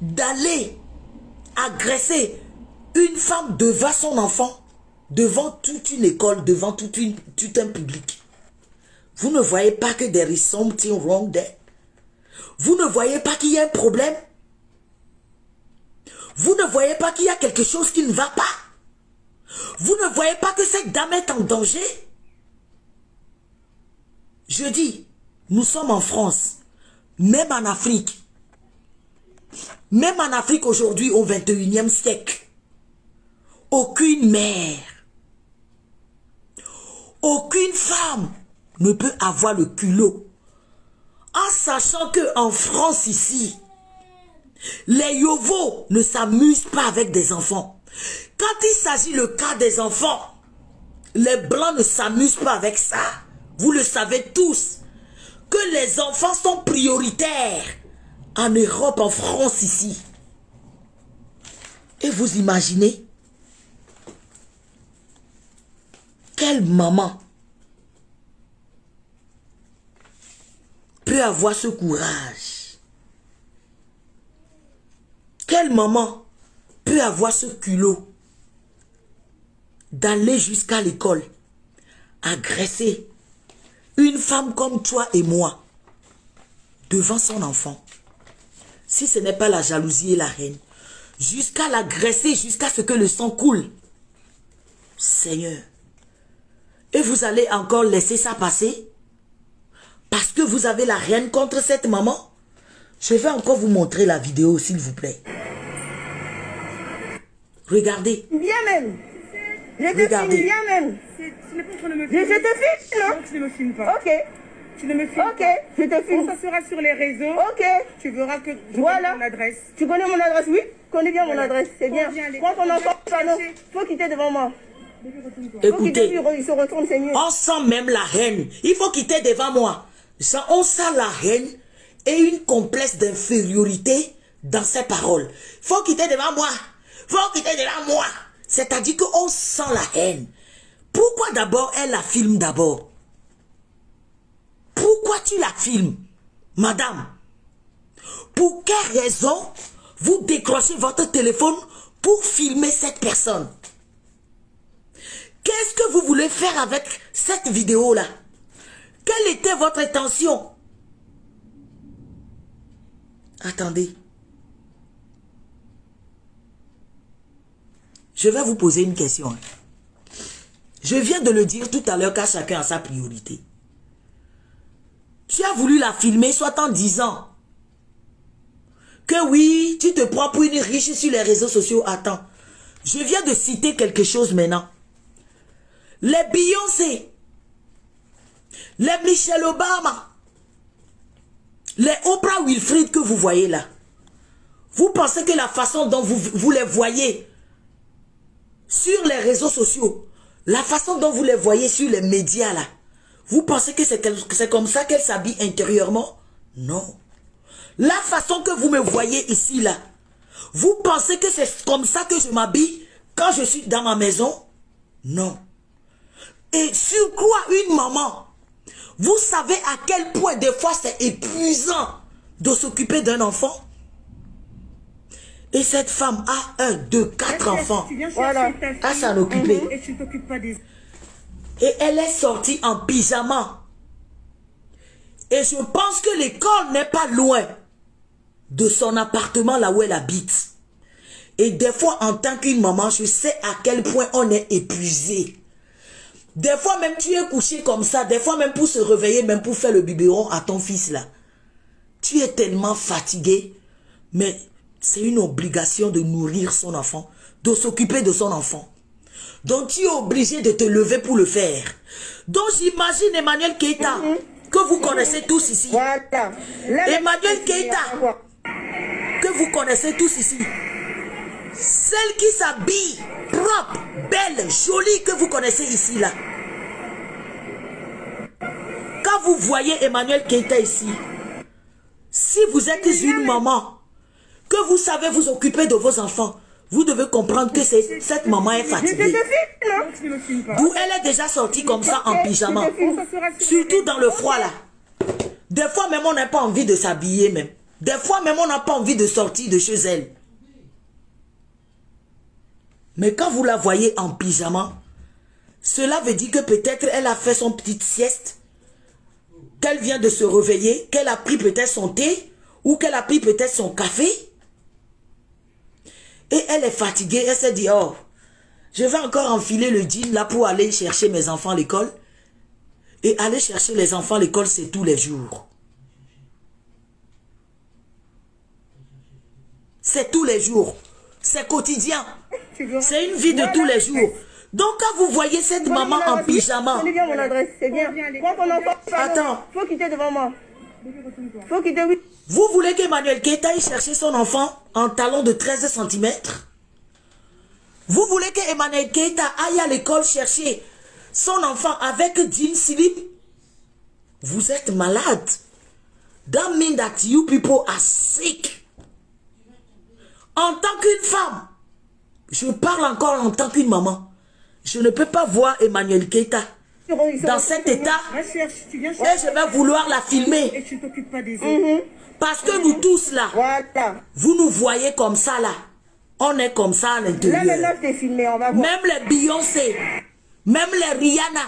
d'aller agresser une femme devant son enfant, devant toute une école, devant tout un public? Vous ne voyez pas que there is something wrong there? Vous ne voyez pas qu'il y a un problème? Vous ne voyez pas qu'il y a quelque chose qui ne va pas? Vous ne voyez pas que cette dame est en danger? Je dis, nous sommes en France, même en Afrique. Même en Afrique aujourd'hui, au 21e siècle, aucune mère, aucune femme ne peut avoir le culot, en sachant qu'en France ici, les yovos ne s'amusent pas avec des enfants. Quand il s'agit le cas des enfants, les blancs ne s'amusent pas avec ça. Vous le savez tous, que les enfants sont prioritaires en Europe, en France ici. Et vous imaginez, quelle maman peut avoir ce courage maman peut avoir ce culot d'aller jusqu'à l'école, agresser une femme comme toi et moi devant son enfant, si ce n'est pas la jalousie et la haine, jusqu'à l'agresser, jusqu'à ce que le sang coule, Seigneur, et vous allez encore laisser ça passer parce que vous avez la haine contre cette maman? Je vais encore vous montrer la vidéo, s'il vous plaît. Regardez. Bien même. Je te Regardez. filme bien même. Ce n'est pas qu'on ne me Je filme. te filme, non? Non, tu ne me filmes pas. Ok. Tu ne me filmes Ok, pas. je te Quand filme. ça sera sur les réseaux, Ok. tu verras que je Voilà. connais mon adresse. Tu connais mon adresse, oui? Tu connais bien mon Voilà. adresse, c'est bien. Viens aller- Prends ton enfant, viens pardon. chercher. Faut quitter devant moi. Bébé, retourne-toi. Faut quitter, Écoutez, puis il se retourne, c'est mieux. on sent même la haine. Il faut quitter devant moi. Ça, on sent la haine et une complexe d'infériorité dans ses paroles. Faut quitter devant moi. Faut quitter devant moi. C'est-à-dire qu'on sent la haine. Pourquoi d'abord elle la filme d'abord? Pourquoi tu la filmes, madame? Pour quelle raison vous décrochez votre téléphone pour filmer cette personne? Qu'est-ce que vous voulez faire avec cette vidéo-là? Quelle était votre intention? Attendez. Je vais vous poser une question. Je viens de le dire tout à l'heure qu'à chacun a sa priorité. Tu as voulu la filmer soit en disant que oui, tu te prends pour une riche sur les réseaux sociaux. Attends, je viens de citer quelque chose maintenant. Les Beyoncé, les Michelle Obama, les Oprah Winfrey que vous voyez là, vous pensez que la façon dont vous les voyez sur les réseaux sociaux, la façon dont vous les voyez sur les médias là, vous pensez que c'est comme ça qu'elles s'habillent intérieurement? Non. La façon que vous me voyez ici là, vous pensez que c'est comme ça que je m'habille quand je suis dans ma maison? Non. Et sur quoi une maman? Vous savez à quel point des fois c'est épuisant de s'occuper d'un enfant? Et cette femme a 1, 2, 4 enfants Tu viens chercher Voilà. ta fille à s'en occuper. et tu ne t'occupes pas des... Et elle est sortie en pyjama. Et je pense que l'école n'est pas loin de son appartement là où elle habite. Et des fois, en tant qu'une maman, je sais à quel point on est épuisé. Des fois même, tu es couché comme ça. Des fois même pour se réveiller, même pour faire le biberon à ton fils là. Tu es tellement fatigué. Mais c'est une obligation de nourrir son enfant, de s'occuper de son enfant. Donc tu es obligé de te lever pour le faire. Donc j'imagine Emmanuel Keita, que vous connaissez tous ici. Voilà. Emmanuel Keita, que vous connaissez tous ici. Celle qui s'habille propre, belle, jolie, que vous connaissez ici là. Quand vous voyez Emmanuel Keita ici, si vous êtes une maman, que vous savez vous occuper de vos enfants, vous devez comprendre que cette maman est Je te fatiguée. filme, non? Non, tu ne me filmes pas. D'où elle est déjà sortie comme ça en pyjama. Quand ça sera sur les Surtout réseaux, dans le froid là. Des fois même on n'a pas envie de s'habiller même. Des fois même on n'a pas envie de sortir de chez elle. Mais quand vous la voyez en pyjama, cela veut dire que peut-être elle a fait son petite sieste, qu'elle vient de se réveiller, qu'elle a pris peut-être son thé, ou qu'elle a pris peut-être son café. Et elle est fatiguée, elle s'est dit, oh, je vais encore enfiler le jean là pour aller chercher mes enfants à l'école. Et aller chercher les enfants à l'école, c'est tous les jours. C'est tous les jours. C'est quotidien. C'est une vie de tous les jours. Donc quand vous voyez cette maman en pyjama, Connais bien mon adresse, c'est bien. Prends ton enfant, pardon. Attends. Faut quitter devant moi. bébé, retourne-toi. Faut quitter, oui. vous voulez qu'Emmanuel Keita aille chercher son enfant en talon de 13 cm? Vous voulez qu'Emmanuel Keita aille à l'école chercher son enfant avec jean slip? Vous êtes malade. That means that you people are sick. En tant qu'une femme, je parle encore en tant qu'une maman. Je ne peux pas voir Emmanuel Keita dans cet état Va chercher, tu viens et chercher. je vais vouloir la filmer. Et tu t'occupes pas des autres. Parce que nous tous là, Voilà. vous nous voyez comme ça là. On est comme ça à Là l'intérieur. maintenant je t'ai filmé, on va voir. Même les Beyoncé, même les Rihanna,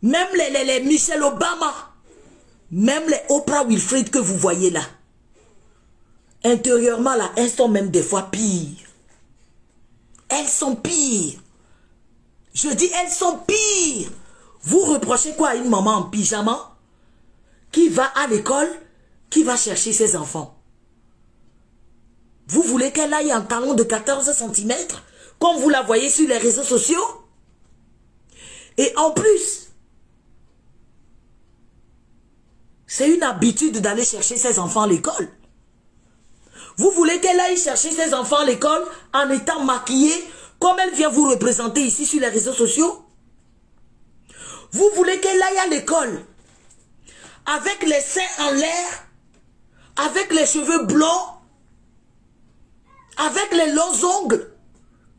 même les Michelle Obama, même les Oprah Winfrey que vous voyez là. Intérieurement là, elles sont même des fois pires. Elles sont pires. Je dis elles sont pires. Vous reprochez quoi à une maman en pyjama qui va à l'école, qui va chercher ses enfants? Vous voulez qu'elle aille en talon de 14 cm comme vous la voyez sur les réseaux sociaux? Et en plus, c'est une habitude d'aller chercher ses enfants à l'école. Vous voulez qu'elle aille chercher ses enfants à l'école en étant maquillée comme elle vient vous représenter ici sur les réseaux sociaux? Vous voulez qu'elle aille à l'école avec les seins en l'air, avec les cheveux blonds, avec les longs ongles,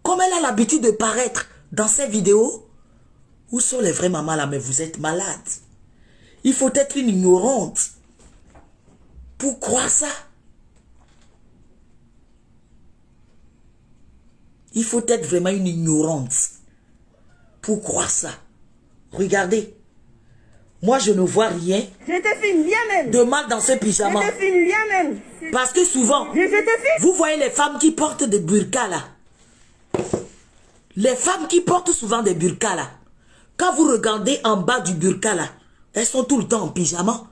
comme elle a l'habitude de paraître dans ces vidéos? Où sont les vraies mamans là? Mais vous êtes malades. Il faut être une ignorante pour croire ça. Il faut être vraiment une ignorante pour croire ça. Regardez. Moi, je ne vois rien Je te filme bien même. de mal dans ce Je pyjama. te filme bien même. Parce que souvent, Je te filme. vous voyez les femmes qui portent des burkas là. Les femmes qui portent souvent des burkas là. Quand vous regardez en bas du burka là, elles sont tout le temps en pyjama.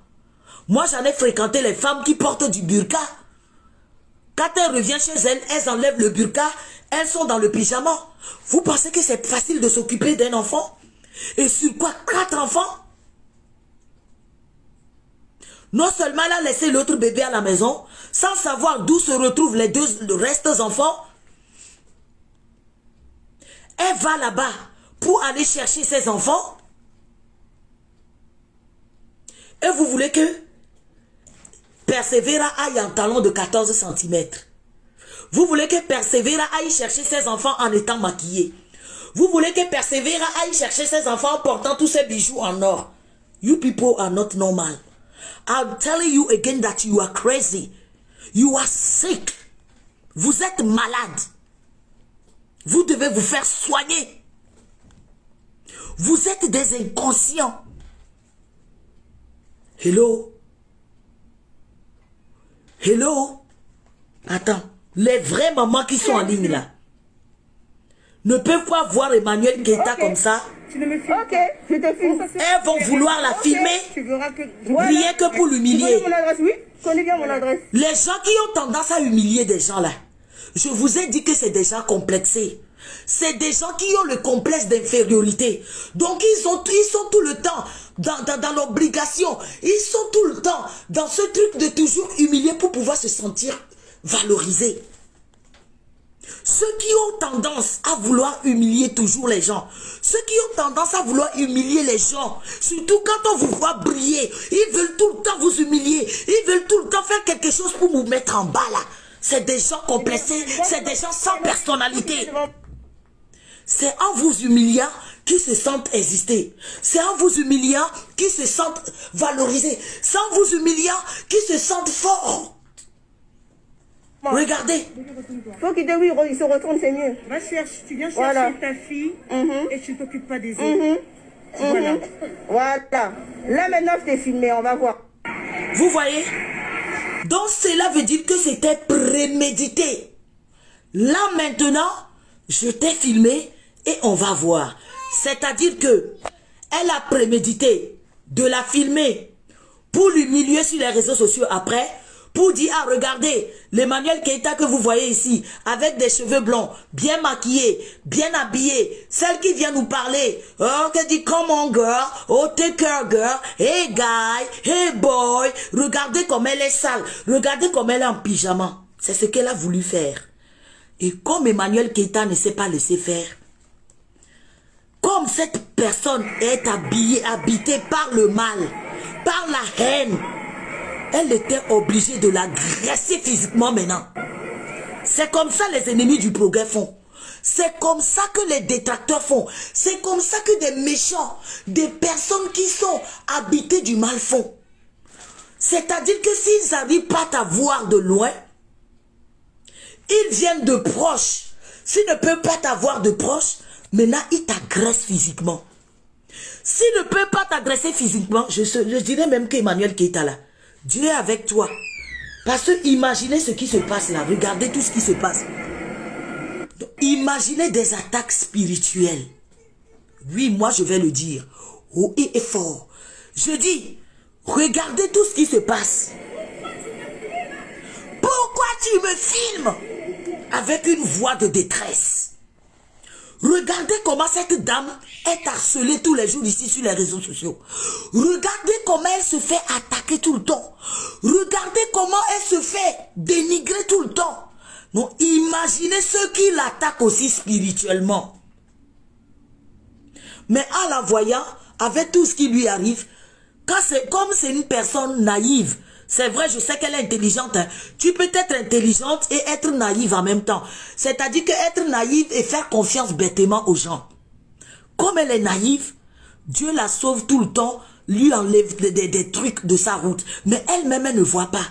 Moi, j'en ai fréquenté les femmes qui portent du burka. Quand elles reviennent chez elles, elles enlèvent le burka, elles sont dans le pyjama. Vous pensez que c'est facile de s'occuper d'un enfant? Et sur quoi? 4 enfants? Non seulement elle a laissé l'autre bébé à la maison, sans savoir d'où se retrouvent les deux restes enfants, elle va là-bas pour aller chercher ses enfants. Et vous voulez que Persévéra aille en talon de 14 cm. Vous voulez que Persévéra aille chercher ses enfants en étant maquillée. Vous voulez que Persévéra aille chercher ses enfants en portant tous ses bijoux en or. You people are not normal. I'm telling you again that you are crazy. You are sick. Vous êtes malade. Vous devez vous faire soigner. Vous êtes des inconscients. Hello? Hello? Attends. Les vraies mamans qui sont en ligne là ne peuvent pas voir Emmanuel Keita comme ça. Tu ne me filmes Ok, je te filme. Elles vont vouloir la filmer Tu verras que... rien que pour Tu l'humilier. connais mon adresse? Oui, je connais bien mon adresse. Les gens qui ont tendance à humilier des gens là, je vous ai dit que c'est des gens complexés. C'est des gens qui ont le complexe d'infériorité. Donc ils sont tout le temps dans l'obligation. Ils sont tout le temps dans ce truc de toujours humilier pour pouvoir se sentir valorisés. Ceux qui ont tendance à vouloir humilier toujours les gens, ceux qui ont tendance à vouloir humilier les gens, surtout quand on vous voit briller, ils veulent tout le temps vous humilier, ils veulent tout le temps faire quelque chose pour vous mettre en bas là. C'est des gens complexés, c'est des gens sans personnalité. C'est en vous humiliant qu'ils se sentent exister. C'est en vous humiliant qu'ils se sentent valorisés. C'est en vous humiliant qu'ils se sentent forts. Regardez. Faut qu'il il se retourne, c'est mieux. Va chercher, tu viens chercher Voilà. ta fille et tu t'occupes pas des autres. Voilà. Voilà. Là maintenant je t'ai filmé, on va voir. Vous voyez? Donc cela veut dire que c'était prémédité. Là maintenant, je t'ai filmé et on va voir. C'est-à-dire que elle a prémédité de la filmer pour l'humilier sur les réseaux sociaux après, pour dire, ah regardez, l'Emmanuel Keita que vous voyez ici, avec des cheveux blonds, bien maquillé, bien habillé, celle qui vient nous parler, oh, qui dit, come on girl, oh take care girl, hey guy, hey boy, regardez comme elle est sale, regardez comme elle est en pyjama. C'est ce qu'elle a voulu faire. Et comme Emmanuel Keita ne s'est pas laissé faire, comme cette personne est habitée par le mal, par la haine, elle était obligée de l'agresser physiquement maintenant. C'est comme ça les ennemis du progrès font. C'est comme ça que les détracteurs font. C'est comme ça que des méchants, des personnes qui sont habitées du mal font. C'est-à-dire que s'ils n'arrivent pas à voir de loin, ils viennent de proches. S'ils ne peuvent pas t'avoir de proches, maintenant ils t'agressent physiquement. S'ils ne peuvent pas t'agresser physiquement, je dirais même qu'Emmanuel Keïta là, Dieu est avec toi. Parce que imaginez ce qui se passe là. Regardez tout ce qui se passe. Donc, imaginez des attaques spirituelles. Oui, moi je vais le dire. Haut et fort. Je dis, regardez tout ce qui se passe. Pourquoi tu me filmes avec une voix de détresse? Regardez comment cette dame est harcelée tous les jours ici sur les réseaux sociaux. Regardez comment elle se fait attaquer tout le temps. Regardez comment elle se fait dénigrer tout le temps. Donc imaginez ceux qui l'attaquent aussi spirituellement. Mais en la voyant, avec tout ce qui lui arrive, comme c'est une personne naïve, c'est vrai, je sais qu'elle est intelligente. Hein. Tu peux être intelligente et être naïve en même temps. C'est-à-dire que être naïve et faire confiance bêtement aux gens. Comme elle est naïve, Dieu la sauve tout le temps, lui enlève des trucs de sa route. Mais elle-même, elle ne voit pas.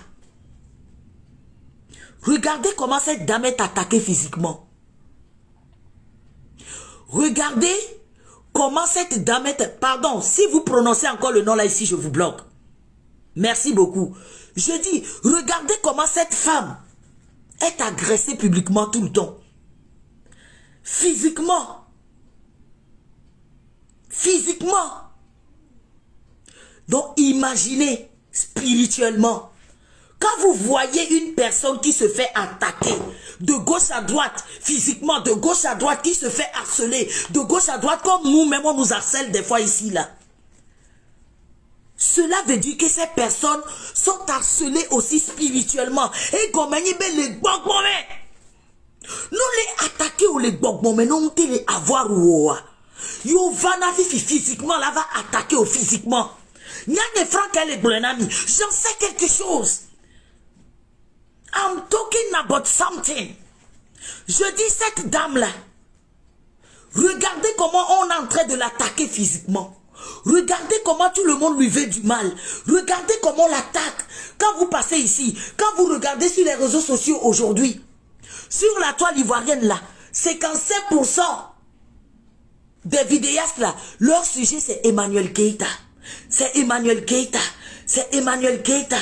Regardez comment cette dame est attaquée physiquement. Regardez comment cette dame est... Pardon, si vous prononcez encore le nom là ici, je vous bloque. Merci beaucoup. Je dis, regardez comment cette femme est agressée publiquement tout le temps. Physiquement. Physiquement. Donc imaginez spirituellement. Quand vous voyez une personne qui se fait attaquer de gauche à droite, physiquement, de gauche à droite, qui se fait harceler, de gauche à droite, comme nous-mêmes on nous harcèle des fois ici, là. Cela veut dire que ces personnes sont harcelées aussi spirituellement. Et comme les gbogbomen. Nous les attaquer ou les gbogbomen, nous les avoir ou yo vana physiquement, là va attaquer au physiquement. J'en sais quelque chose. I'm talking about something. Je dis cette dame-là. Regardez comment on est en train de l'attaquer physiquement. Regardez comment tout le monde lui veut du mal. Regardez comment on l'attaque. Quand vous passez ici, quand vous regardez sur les réseaux sociaux aujourd'hui, sur la toile ivoirienne là, 57% des vidéastes là, leur sujet c'est Emmanuel Keïta. C'est Emmanuel Keïta. C'est Emmanuel Keïta.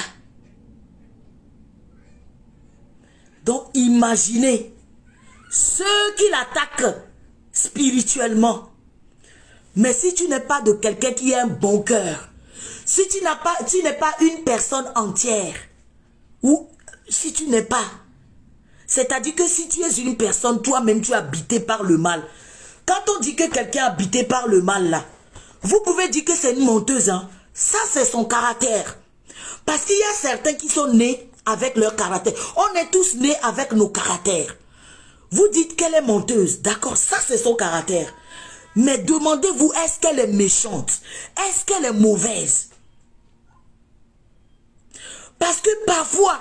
Donc imaginez ceux qui l'attaquent spirituellement. Mais si tu n'es pas de quelqu'un qui a un bon cœur, si tu n'es pas une personne entière, ou si tu n'es pas, c'est-à-dire que si tu es une personne, toi-même tu es habité par le mal. Quand on dit que quelqu'un est habité par le mal là, vous pouvez dire que c'est une menteuse, hein. Ça c'est son caractère. Parce qu'il y a certains qui sont nés avec leur caractère. On est tous nés avec nos caractères. Vous dites qu'elle est menteuse, d'accord, ça c'est son caractère. Mais demandez-vous, est-ce qu'elle est méchante? Est-ce qu'elle est mauvaise? Parce que parfois,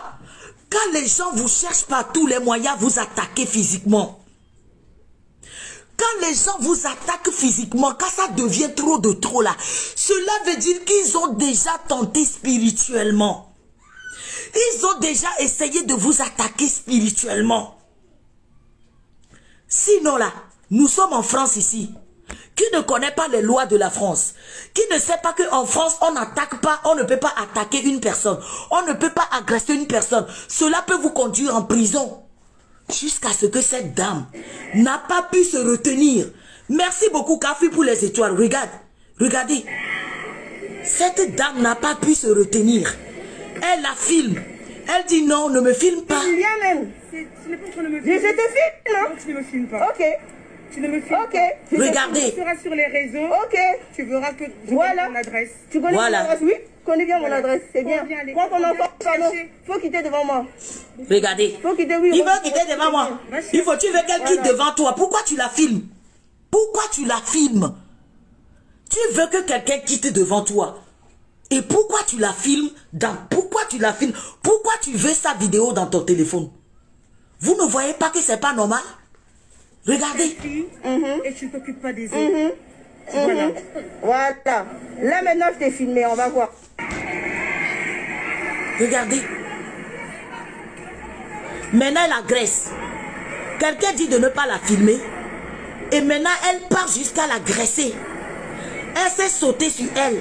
quand les gens vous cherchent par tous les moyens, vous attaquez physiquement. Quand les gens vous attaquent physiquement, quand ça devient trop de trop là, cela veut dire qu'ils ont déjà tenté spirituellement. Ils ont déjà essayé de vous attaquer spirituellement. Sinon là, nous sommes en France ici. Qui ne connaît pas les lois de la France, qui ne sait pas qu'en France, on n'attaque pas, on ne peut pas attaquer une personne, on ne peut pas agresser une personne. Cela peut vous conduire en prison. Jusqu'à ce que cette dame n'a pas pu se retenir. Merci beaucoup, Kafi, pour les étoiles. Regarde, regardez. Cette dame n'a pas pu se retenir. Elle la filme. Elle dit non, ne me filme pas. Bien même. Tu n'es pas en train de me filmer. Je te filme, non? Non, tu ne me filmes pas. Ok. Tu ne me filmes Ok. pas. Regardez. Tu seras sur les réseaux. Ok. Tu verras que je Voilà. donne mon adresse. Tu connais Voilà. mon adresse? Oui. Je connais bien mon adresse. C'est bien. Viens aller. Prends ton Viens enfant. Pardon. chercher. Faut quitter devant moi. Regardez. Faut quitter, oui. Il veut quitter devant moi. Il faut tu veux qu'elle quitte Voilà. devant toi. Pourquoi tu la filmes? Pourquoi tu la filmes? Tu veux que quelqu'un quitte devant toi. Et pourquoi tu la filmes pourquoi tu la filmes? Pourquoi tu veux sa vidéo dans ton téléphone? Vous ne voyez pas que c'est pas normal? Regardez. Et tu ne t'occupes pas des autres. Voilà. Voilà. Là maintenant je t'ai filmé, on va voir. Regardez. Maintenant elle agresse. Quelqu'un dit de ne pas la filmer. Et maintenant elle part jusqu'à l'agresser. Elle s'est sautée sur elle.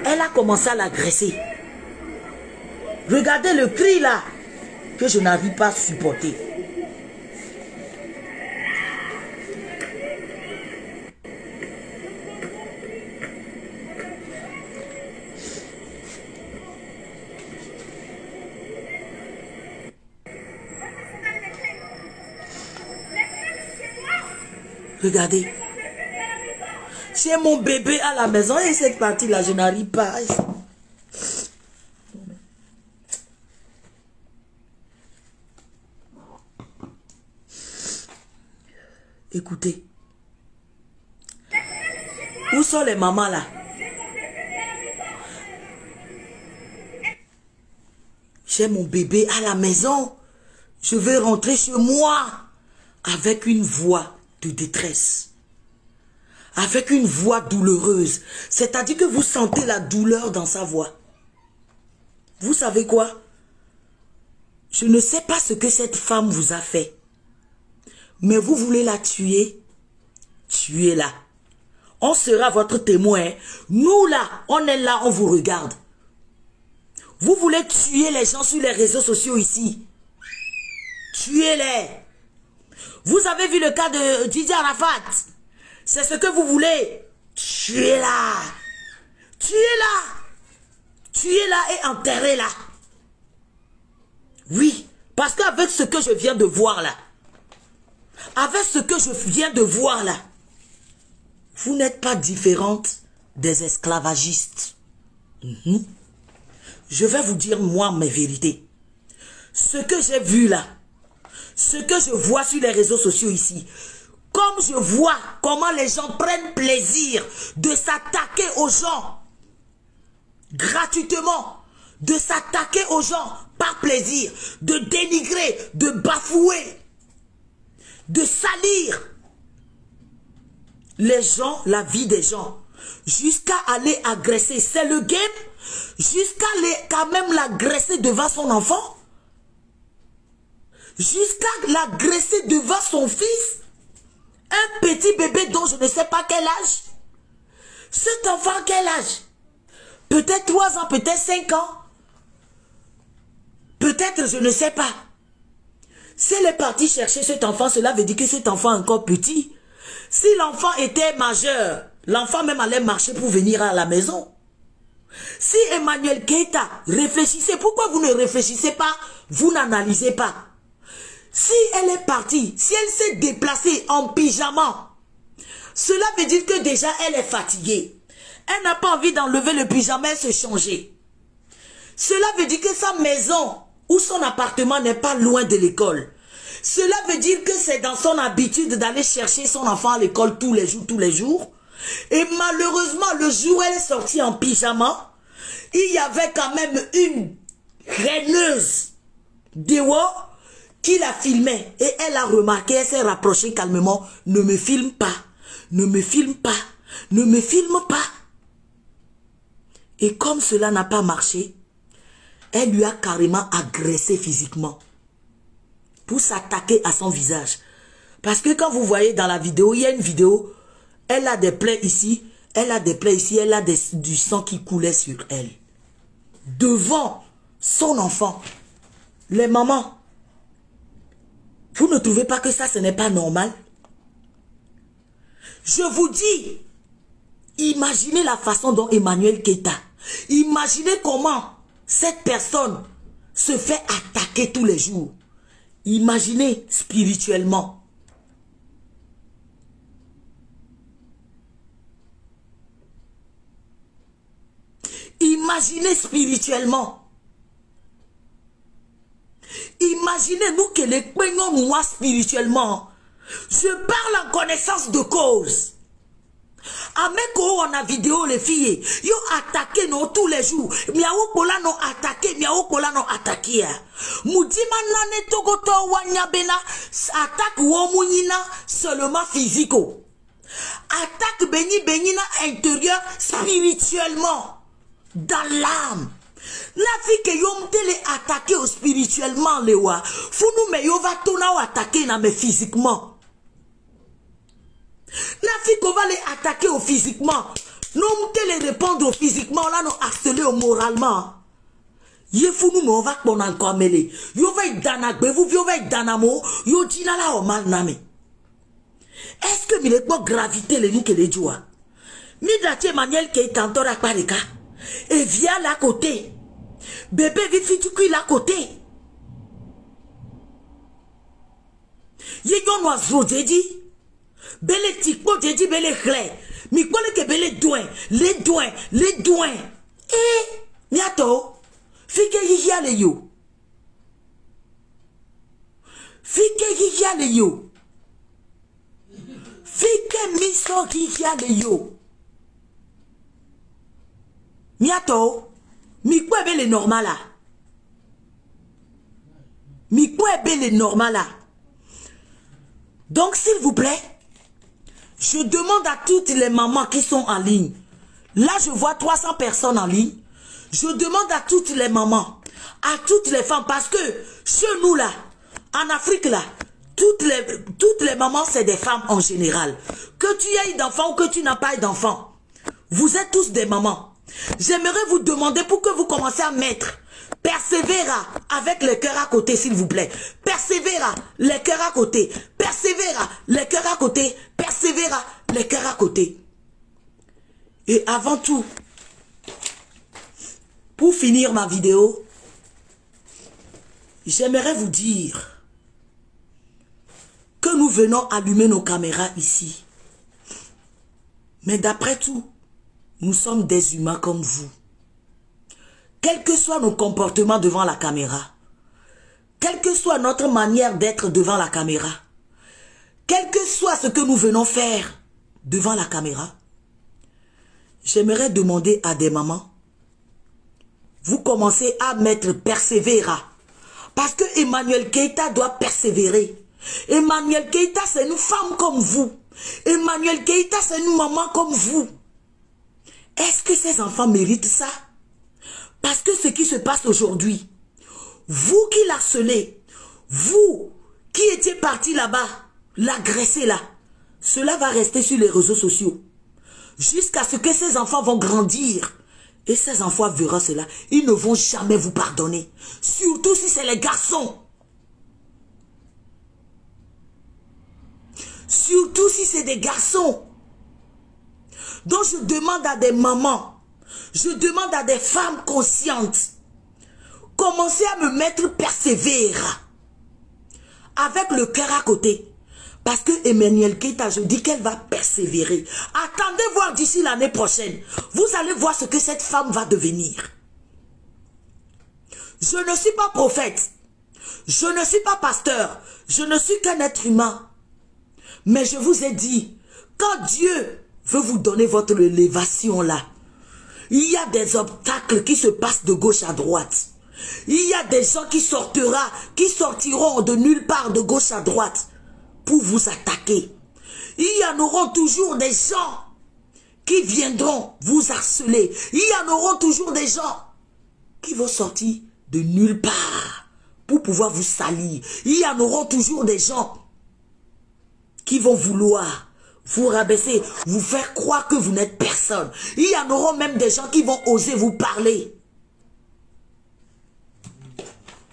Elle a commencé à l'agresser. Regardez le cri là. Que je n'arrive pas à supporter. Regardez. J'ai mon bébé à la maison et cette partie-là, je n'arrive pas. Écoutez. Où sont les mamans là? J'ai mon bébé à la maison. Je vais rentrer chez moi avec une voix de détresse. Avec une voix douloureuse. C'est-à-dire que vous sentez la douleur dans sa voix. Vous savez quoi? Je ne sais pas ce que cette femme vous a fait. Mais vous voulez la tuer? Tuez-la. On sera votre témoin. Nous là, on est là, on vous regarde. Vous voulez tuer les gens sur les réseaux sociaux ici? Tuez-les. Vous avez vu le cas de Didier Arafat? C'est ce que vous voulez. Tuez-la. Tuez-la. Tuez-la et enterrez-la. Oui, parce qu'avec ce que je viens de voir là, avec ce que je viens de voir là, vous n'êtes pas différente des esclavagistes. Je vais vous dire moi mes vérités. Ce que j'ai vu là, ce que je vois sur les réseaux sociaux ici, comme je vois comment les gens prennent plaisir de s'attaquer aux gens gratuitement, de s'attaquer aux gens par plaisir, de dénigrer, de bafouer, de salir les gens, la vie des gens, jusqu'à aller agresser. C'est le game, jusqu'à aller quand même l'agresser devant son enfant, jusqu'à l'agresser devant son fils, un petit bébé dont je ne sais pas quel âge. Cet enfant, quel âge? Peut-être 3 ans, peut-être 5 ans. Peut-être, je ne sais pas. Si elle est partie chercher cet enfant, cela veut dire que cet enfant est encore petit. Si l'enfant était majeur, l'enfant même allait marcher pour venir à la maison. Si Emmanuel Keïta réfléchissez, pourquoi vous ne réfléchissez pas? Vous n'analysez pas. Si elle est partie, si elle s'est déplacée en pyjama, cela veut dire que déjà elle est fatiguée. Elle n'a pas envie d'enlever le pyjama et se changer. Cela veut dire que sa maison ou son appartement n'est pas loin de l'école. Cela veut dire que c'est dans son habitude d'aller chercher son enfant à l'école tous les jours. Et malheureusement, le jour où elle est sortie en pyjama, il y avait quand même une raineuse dehors qui la filmait. Et elle a remarqué, elle s'est rapprochée calmement. Ne me filme pas, ne me filme pas, ne me filme pas. Et comme cela n'a pas marché, elle lui a carrément agressé physiquement pour s'attaquer à son visage. Parce que quand vous voyez dans la vidéo, il y a une vidéo, elle a des plaies ici, elle a des plaies ici, elle a du sang qui coulait sur elle. Devant son enfant. Les mamans, vous ne trouvez pas que ça, ce n'est pas normal? Je vous dis, imaginez la façon dont Emmanuel Keïta, imaginez comment cette personne se fait attaquer tous les jours. Imaginez spirituellement. Imaginez spirituellement. Imaginez nous que les peignons nous spirituellement. Je parle en connaissance de cause. Ameko on a vidéo les filles. Yo attaqué non tous les jours. Miaou pola non attaqué, miaou pola non attaqué. Moudima nane togoto wanyabena attaque womunina seulement physico. Attaque benina intérieur spirituellement. Dans l'âme. La fille que yo mtele attaqué au spirituellement lewa. Founou me yo va tona ou attaquer na me physiquement. La fille qu'on va les attaquer au physiquement. Non, on les répondre au physiquement. Là, non, harceler au moralement. Yé fou nous, mais on va qu'on encore mêler. Yo va être danagbe, vous, yo va être danamo. Yo dit là, au mal name. Est-ce que il est pas gravité les niques et les joies? Midati Emmanuel qui est tantôt à Parika. Et vient là côté. Bébé vit tu qui là côté. Yé yon oiseau, j'ai dit. Bele tikpo dedi bele chlé. Mi kole ke bele douin. Les douins. Eh, miato. Fike yihia le yo. Fike yihia le yo. Fike miso yihia le yo. Miato. Mi kwe bele normal la. Mi kwe bele normal la. Donc s'il vous plaît. Je demande à toutes les mamans qui sont en ligne. Là, je vois 300 personnes en ligne. Je demande à toutes les mamans, à toutes les femmes, parce que chez nous là, en Afrique là, toutes les mamans, c'est des femmes en général. Que tu aies d'enfants ou que tu n'as pas d'enfants, vous êtes tous des mamans. J'aimerais vous demander pour que vous commenciez à mettre persévéra avec le cœur à côté, s'il vous plaît. Persévéra, les cœurs à côté. Persévéra, les cœurs à côté. Persévéra, les cœurs à côté. Et avant tout, pour finir ma vidéo, j'aimerais vous dire que nous venons allumer nos caméras ici. Mais d'après tout, nous sommes des humains comme vous. Quels que soient nos comportements devant la caméra, quelle que soit notre manière d'être devant la caméra, quel que soit ce que nous venons faire devant la caméra, j'aimerais demander à des mamans, vous commencez à mettre persévéra. Parce que Emmanuel Keïta doit persévérer. Emmanuel Keïta, c'est une femme comme vous. Emmanuel Keïta, c'est une maman comme vous. Est-ce que ces enfants méritent ça? Parce que ce qui se passe aujourd'hui, vous qui l'harcelez, vous qui étiez parti là-bas, l'agresser là, cela va rester sur les réseaux sociaux. Jusqu'à ce que ces enfants vont grandir. Et ces enfants verront cela. Ils ne vont jamais vous pardonner. Surtout si c'est les garçons. Surtout si c'est des garçons. Donc je demande à des mamans, je demande à des femmes conscientes, commencez à me mettre persévère. Avec le cœur à côté. Parce que Emmanuel Keïta, je dis qu'elle va persévérer. Attendez voir d'ici l'année prochaine. Vous allez voir ce que cette femme va devenir. Je ne suis pas prophète. Je ne suis pas pasteur. Je ne suis qu'un être humain. Mais je vous ai dit, quand Dieu veut vous donner votre élévation là, il y a des obstacles qui se passent de gauche à droite. Il y a des gens qui sortiront de nulle part de gauche à droite pour vous attaquer. Il y en aura toujours des gens qui viendront vous harceler. Il y en aura toujours des gens qui vont sortir de nulle part pour pouvoir vous salir. Il y en aura toujours des gens qui vont vouloir vous rabaisser, vous faire croire que vous n'êtes personne. Il y en aura même des gens qui vont oser vous parler.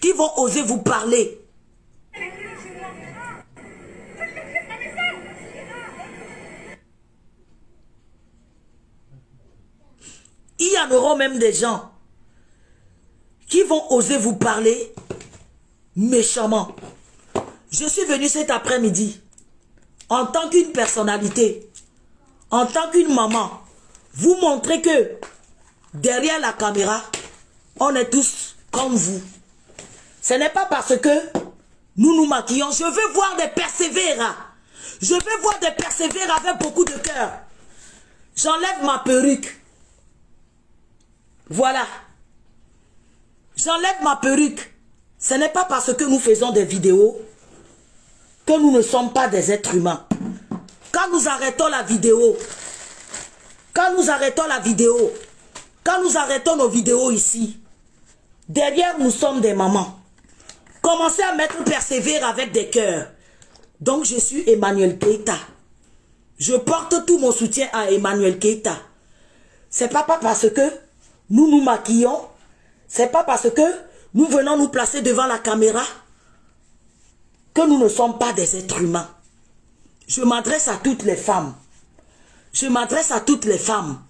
Qui vont oser vous parler. Il y en aura même des gens qui vont oser vous parler méchamment. Je suis venu cet après-midi en tant qu'une personnalité, en tant qu'une maman, vous montrer que derrière la caméra, on est tous comme vous. Ce n'est pas parce que nous nous maquillons. Je veux voir des persévérants. Je veux voir des persévérants avec beaucoup de cœur. J'enlève ma perruque. Voilà. J'enlève ma perruque. Ce n'est pas parce que nous faisons des vidéos que nous ne sommes pas des êtres humains. Quand nous arrêtons la vidéo, quand nous arrêtons nos vidéos ici, derrière nous sommes des mamans. Commencez à mettre persévère avec des cœurs. Donc je suis Emmanuel Keita. Je porte tout mon soutien à Emmanuel Keita. C'est pas parce que nous nous maquillons, c'est pas parce que nous venons nous placer devant la caméra que nous ne sommes pas des êtres humains. Je m'adresse à toutes les femmes. Je m'adresse à toutes les femmes.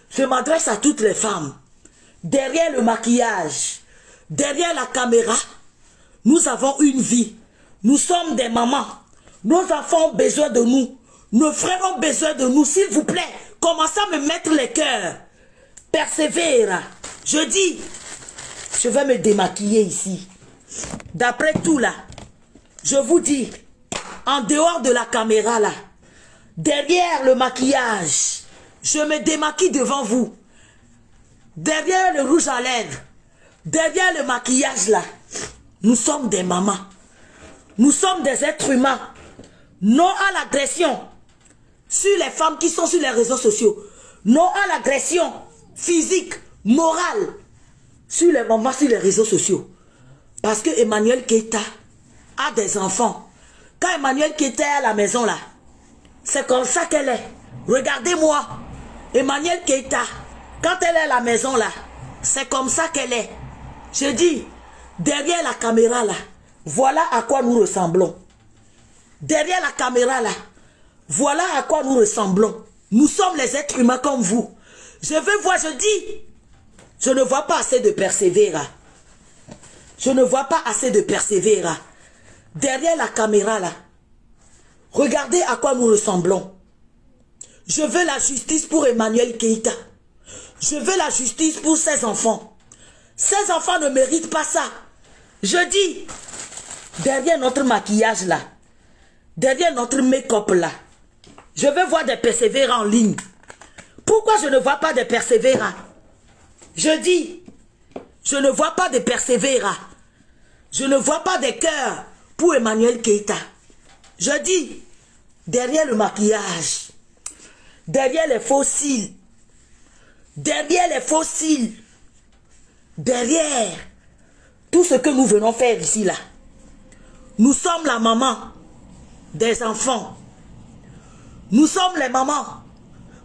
Je m'adresse à toutes les femmes. Derrière le maquillage, derrière la caméra, nous avons une vie. Nous sommes des mamans. Nos enfants ont besoin de nous. Nos frères ont besoin de nous. S'il vous plaît, commencez à me mettre les cœurs. Persévère. Je dis, je vais me démaquiller ici. D'après tout là, je vous dis, en dehors de la caméra là, derrière le maquillage, je me démaquille devant vous. Derrière le rouge à lèvres, derrière le maquillage là, nous sommes des mamans. Nous sommes des êtres humains. Non à l'agression sur les femmes qui sont sur les réseaux sociaux. Non à l'agression physique, morale sur les mamans sur les réseaux sociaux. Parce que Emmanuel Keita a des enfants. Quand Emmanuel Keita est à la maison là, c'est comme ça qu'elle est. Regardez-moi. Emmanuel Keita, quand elle est à la maison là, c'est comme ça qu'elle est. Je dis, derrière la caméra là, voilà à quoi nous ressemblons. Derrière la caméra là, voilà à quoi nous ressemblons. Nous sommes les êtres humains comme vous. Je veux voir, je dis, je ne vois pas assez de persévéra. Je ne vois pas assez de persévéra. Derrière la caméra là, regardez à quoi nous ressemblons. Je veux la justice pour Emmanuel Keita. Je veux la justice pour ses enfants. Ces enfants ne méritent pas ça. Je dis, derrière notre maquillage là, derrière notre make-up là, je veux voir des persévérants en ligne. Pourquoi je ne vois pas de persévérants? Je dis, je ne vois pas de persévérants. Je ne vois pas de cœur pour Emmanuel Keita. Je dis, derrière le maquillage, derrière les faux cils, derrière les faux cils, derrière tout ce que nous venons faire ici là, nous sommes la maman des enfants. Nous sommes les mamans.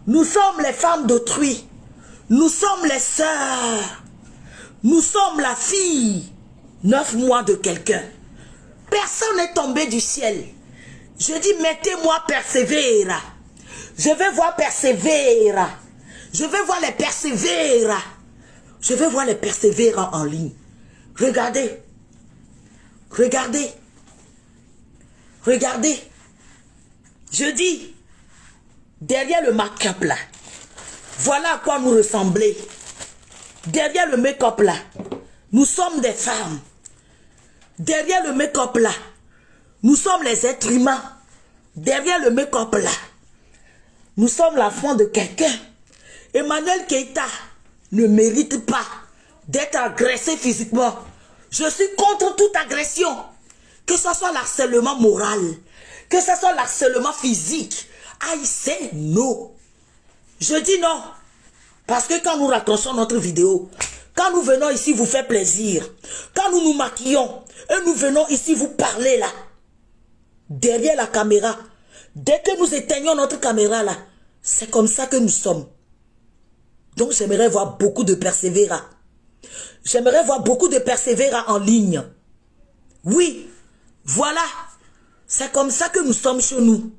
Nous sommes les femmes d'autrui. Nous sommes les sœurs. Nous sommes la fille 9 mois de quelqu'un. Personne n'est tombé du ciel. Je dis, mettez-moi persévéra. Je vais voir persévéra. Je vais voir les persévéra. Je vais voir les persévérants en ligne. Regardez. Regardez. Regardez. Je dis, derrière le make-up là, voilà à quoi nous ressemblons. Derrière le make-up là, nous sommes des femmes. Derrière le make-up là, nous sommes les êtres humains. Derrière le make-up là, nous sommes l'enfant de quelqu'un. Emmanuel Keita ne mérite pas d'être agressé physiquement. Je suis contre toute agression. Que ce soit l'harcèlement moral, que ce soit l'harcèlement physique. I say no. Je dis non. Parce que quand nous racontons notre vidéo, quand nous venons ici vous faire plaisir, quand nous nous maquillons, et nous venons ici vous parler là, derrière la caméra, dès que nous éteignons notre caméra là, c'est comme ça que nous sommes. Donc j'aimerais voir beaucoup de persévérants. J'aimerais voir beaucoup de persévérants en ligne. Oui, voilà. C'est comme ça que nous sommes chez nous.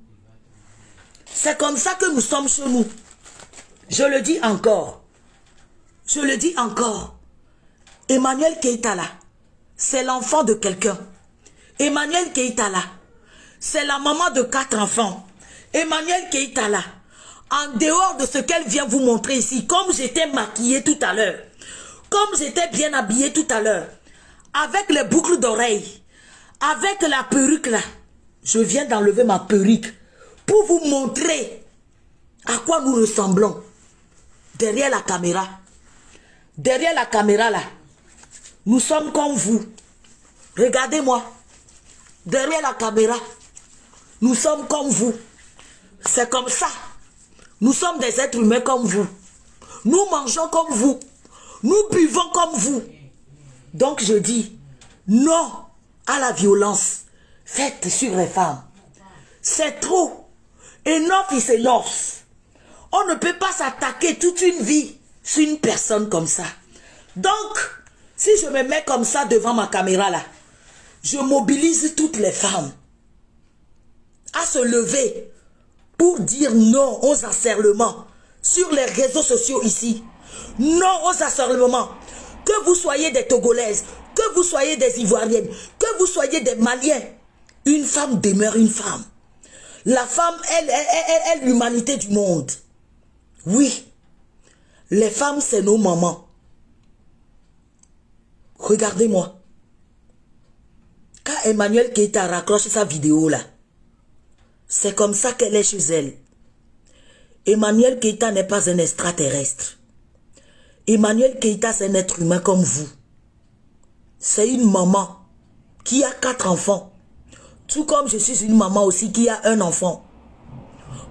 C'est comme ça que nous sommes chez nous. Je le dis encore. Je le dis encore. Emmanuel Keita là, c'est l'enfant de quelqu'un. Emmanuel Keita là, c'est la maman de 4 enfants. Emmanuel Keita là, en dehors de ce qu'elle vient vous montrer ici, comme j'étais maquillée tout à l'heure, comme j'étais bien habillée tout à l'heure, avec les boucles d'oreilles, avec la perruque là, je viens d'enlever ma perruque pour vous montrer à quoi nous ressemblons derrière la caméra. Derrière la caméra là, nous sommes comme vous. Regardez-moi. Derrière la caméra, nous sommes comme vous. C'est comme ça. Nous sommes des êtres humains comme vous. Nous mangeons comme vous. Nous buvons comme vous. Donc je dis non à la violence faite sur les femmes. C'est trop. Enough is enough. On ne peut pas s'attaquer toute une vie sur une personne comme ça. Donc, si je me mets comme ça devant ma caméra là, je mobilise toutes les femmes à se lever pour dire non aux harcèlements sur les réseaux sociaux ici. Non aux harcèlements. Que vous soyez des Togolaises, que vous soyez des Ivoiriennes, que vous soyez des Maliens, une femme demeure une femme. La femme, elle est l'humanité du monde. Oui, les femmes, c'est nos mamans. Regardez-moi. Quand Emmanuel Keïta raccroche sa vidéo là, c'est comme ça qu'elle est chez elle. Emmanuel Keïta n'est pas un extraterrestre. Emmanuel Keïta, c'est un être humain comme vous. C'est une maman qui a 4 enfants. Tout comme je suis une maman aussi qui a un enfant.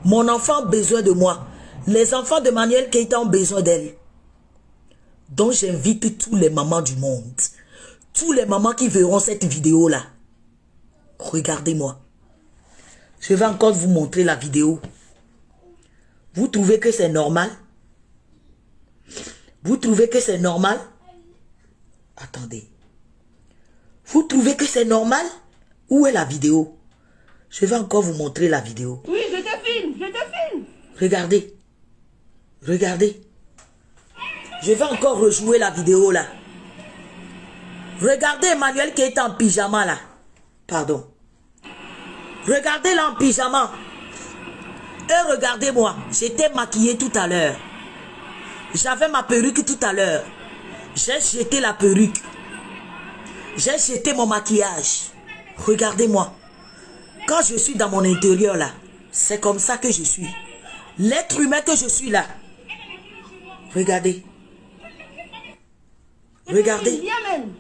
Mon enfant a besoin de moi. Les enfants d'Emmanuel Keïta ont besoin d'elle. Donc j'invite tous les mamans du monde. Tous les mamans qui verront cette vidéo là. Regardez-moi. Je vais encore vous montrer la vidéo. Vous trouvez que c'est normal? Vous trouvez que c'est normal? Attendez. Vous trouvez que c'est normal? Où est la vidéo? Je vais encore vous montrer la vidéo. Oui, je te filme, je te filme. Regardez. Regardez. Je vais encore rejouer la vidéo là. Regardez Emmanuel qui est en pyjama là. Pardon. Regardez là en pyjama. Et regardez-moi. J'étais maquillée tout à l'heure. J'avais ma perruque tout à l'heure. J'ai jeté la perruque. J'ai jeté mon maquillage. Regardez-moi. Quand je suis dans mon intérieur là, c'est comme ça que je suis. L'être humain que je suis là. Regardez. Regardez. Viens même.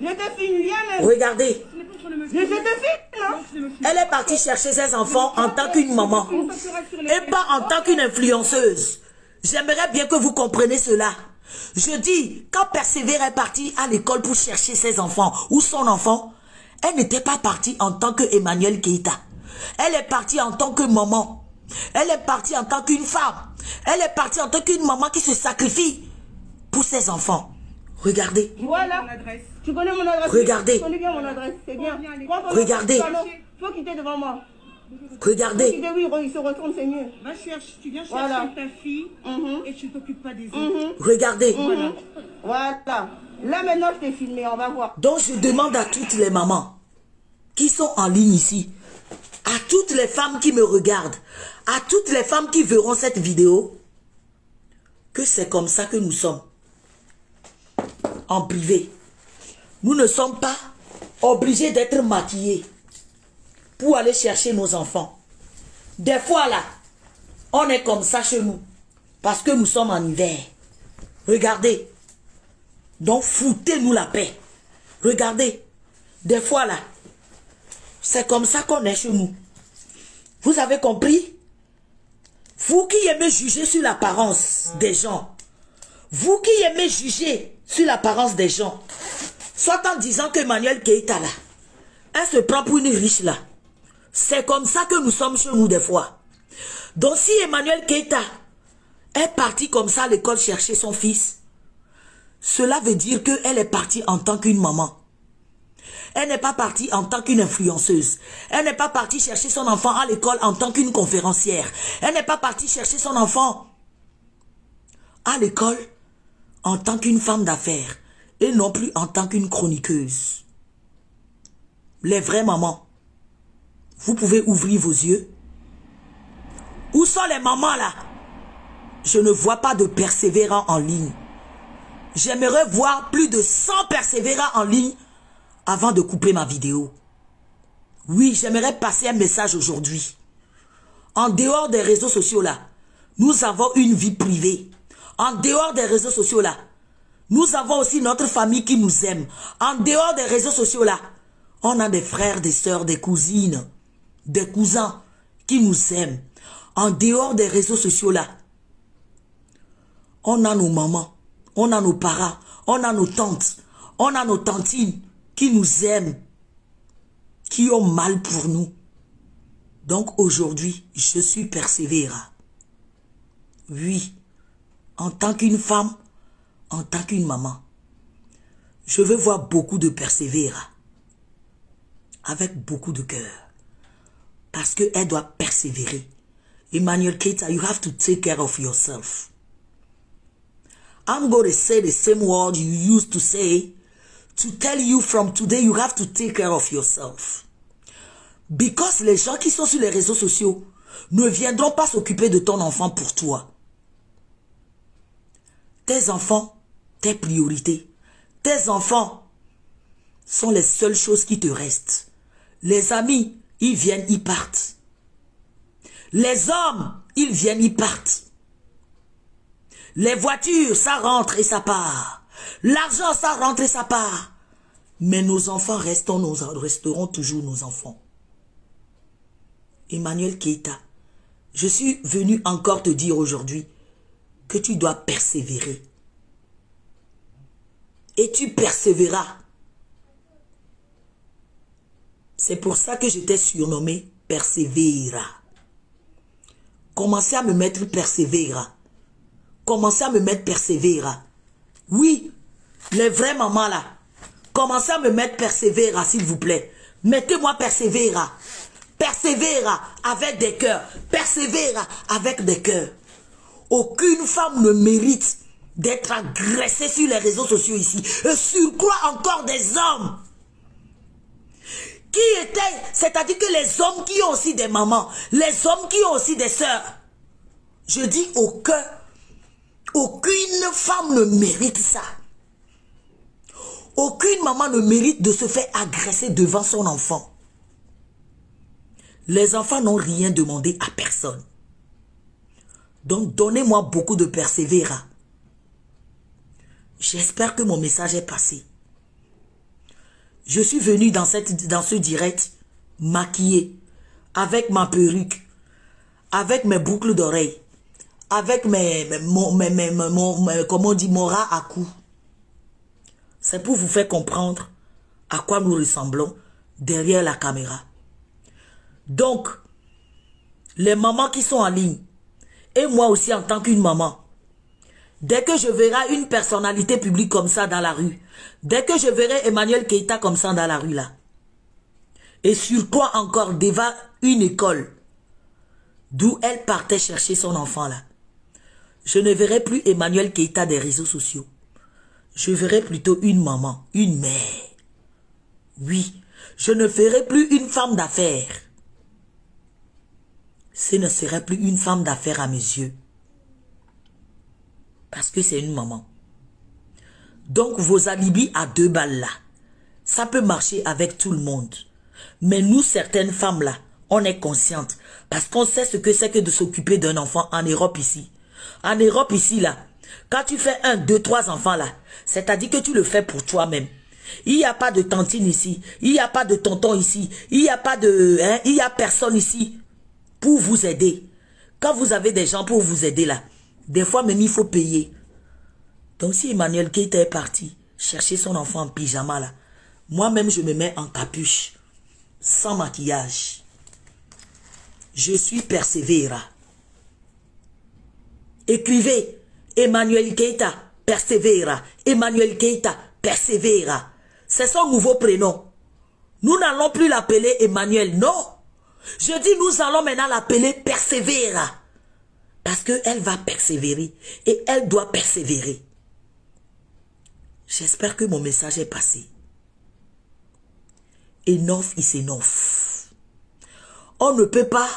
Je te filme, viens même. Regardez. Je te filme, non? Elle est partie chercher ses enfants en tant qu'une maman. Et pas en tant qu'une influenceuse. J'aimerais bien que vous compreniez cela. Je dis, quand Persévère est partie à l'école pour chercher ses enfants ou son enfant, elle n'était pas partie en tant que Emmanuel Keïta. Elle est partie en tant que maman. Elle est partie en tant qu'une femme. Elle est partie en tant qu'une maman qui se sacrifie pour ses enfants. Regardez. Voilà. Tu connais mon adresse? Regardez. Tu connais bien mon adresse, c'est bien. Regardez. Faut quitter devant moi. Regardez. Quitter, oui, il se retourne, c'est mieux. Va chercher, tu viens chercher Voilà. ta fille et tu ne t'occupes pas des autres. Regardez. Voilà. Là maintenant je t'ai filmé, on va voir. Donc je demande à toutes les mamans qui sont en ligne ici, à toutes les femmes qui me regardent, à toutes les femmes qui verront cette vidéo, que c'est comme ça que nous sommes. En privé. Nous ne sommes pas obligés d'être maquillés pour aller chercher nos enfants. Des fois là, on est comme ça chez nous parce que nous sommes en hiver. Regardez. Donc foutez-nous la paix. Regardez. Des fois là, c'est comme ça qu'on est chez nous. Vous avez compris? Vous qui aimez juger sur l'apparence des gens, vous qui aimez juger sur l'apparence des gens, soit en disant que Emmanuel Keïta là, elle se prend pour une riche là. C'est comme ça que nous sommes chez nous des fois. Donc si Emmanuel Keïta est parti comme ça à l'école chercher son fils, cela veut dire qu'elle est partie en tant qu'une maman. Elle n'est pas partie en tant qu'une influenceuse. Elle n'est pas partie chercher son enfant à l'école en tant qu'une conférencière. Elle n'est pas partie chercher son enfant à l'école en tant qu'une femme d'affaires et non plus en tant qu'une chroniqueuse. Les vraies mamans, vous pouvez ouvrir vos yeux. Où sont les mamans là? Je ne vois pas de persévérants en ligne. J'aimerais voir plus de 100 persévérants en ligne avant de couper ma vidéo. Oui, j'aimerais passer un message aujourd'hui. En dehors des réseaux sociaux là, Nous avons une vie privée. En dehors des réseaux sociaux là, nous avons aussi notre famille qui nous aime. En dehors des réseaux sociaux là, on a des frères, des sœurs, des cousines, des cousins qui nous aiment. En dehors des réseaux sociaux là, on a nos mamans, on a nos parents, on a nos tantes, on a nos tantines qui nous aiment, qui ont mal pour nous. Donc aujourd'hui, je suis persévérant. Oui, en tant qu'une femme, en tant qu'une maman, je veux voir beaucoup de persévérants, avec beaucoup de cœur, parce qu'elle doit persévérer. Emmanuel Keita, you have to take care of yourself. I'm going to say the same word you used to say to tell you from today you have to take care of yourself. Because les gens qui sont sur les réseaux sociaux ne viendront pas s'occuper de ton enfant pour toi. Tes enfants, tes priorités. Tes enfants sont les seules choses qui te restent. Les amis, ils viennent, ils partent. Les hommes, ils viennent, ils partent. Les voitures, ça rentre et ça part. L'argent, ça rentre et ça part. Mais nos enfants resteront toujours nos enfants. Emmanuel Keita, je suis venu encore te dire aujourd'hui que tu dois persévérer. Et tu persévéreras. C'est pour ça que je t'ai surnommé Persévéra. Commencez à me mettre Persévéra. Commencez à me mettre Persévéra. Oui, les vraies mamans là. Commencez à me mettre Persévéra, s'il vous plaît. Mettez-moi Persévéra. Persévéra avec des cœurs. Persévéra avec des cœurs. Aucune femme ne mérite d'être agressée sur les réseaux sociaux ici. Et sur quoi encore des hommes qui étaient, c'est-à-dire que les hommes qui ont aussi des mamans, les hommes qui ont aussi des sœurs. Je dis aucune femme ne mérite ça. Aucune maman ne mérite de se faire agresser devant son enfant. Les enfants n'ont rien demandé à personne. Donc donnez-moi beaucoup de persévérance. J'espère que mon message est passé. Je suis venu dans ce direct maquillée, avec ma perruque, avec mes boucles d'oreilles, avec comment on dit, mon rat à cou. C'est pour vous faire comprendre à quoi nous ressemblons derrière la caméra. Donc, les mamans qui sont en ligne, et moi aussi en tant qu'une maman, dès que je verrai une personnalité publique comme ça dans la rue, dès que je verrai Emmanuel Keita comme ça dans la rue là, et sur quoi encore devant une école d'où elle partait chercher son enfant là, je ne verrai plus Emmanuel Keita des réseaux sociaux. Je verrai plutôt une maman, une mère. Oui, je ne ferai plus une femme d'affaires. Ce ne serait plus une femme d'affaires à mes yeux. Parce que c'est une maman. Donc vos alibis à 2 balles là, ça peut marcher avec tout le monde. Mais nous, certaines femmes là, on est conscientes. Parce qu'on sait ce que c'est que de s'occuper d'un enfant en Europe ici. En Europe ici là, quand tu fais 1, 2, 3 enfants là, c'est-à-dire que tu le fais pour toi-même. Il n'y a pas de tantine ici, il n'y a pas de tonton ici, il n'y a pas de... il n'y a personne ici pour vous aider. Quand vous avez des gens pour vous aider là, des fois même il faut payer. Donc si Emmanuel Keita est parti chercher son enfant en pyjama là, moi-même je me mets en capuche, sans maquillage. Je suis persévérant. Écrivez Emmanuel Keita, persévéra. Emmanuel Keita, persévéra. C'est son nouveau prénom. Nous n'allons plus l'appeler Emmanuel, non. Je dis nous allons maintenant l'appeler persévéra. Parce qu'elle va persévérer. Et elle doit persévérer. J'espère que mon message est passé. Enough is enough. On ne peut pas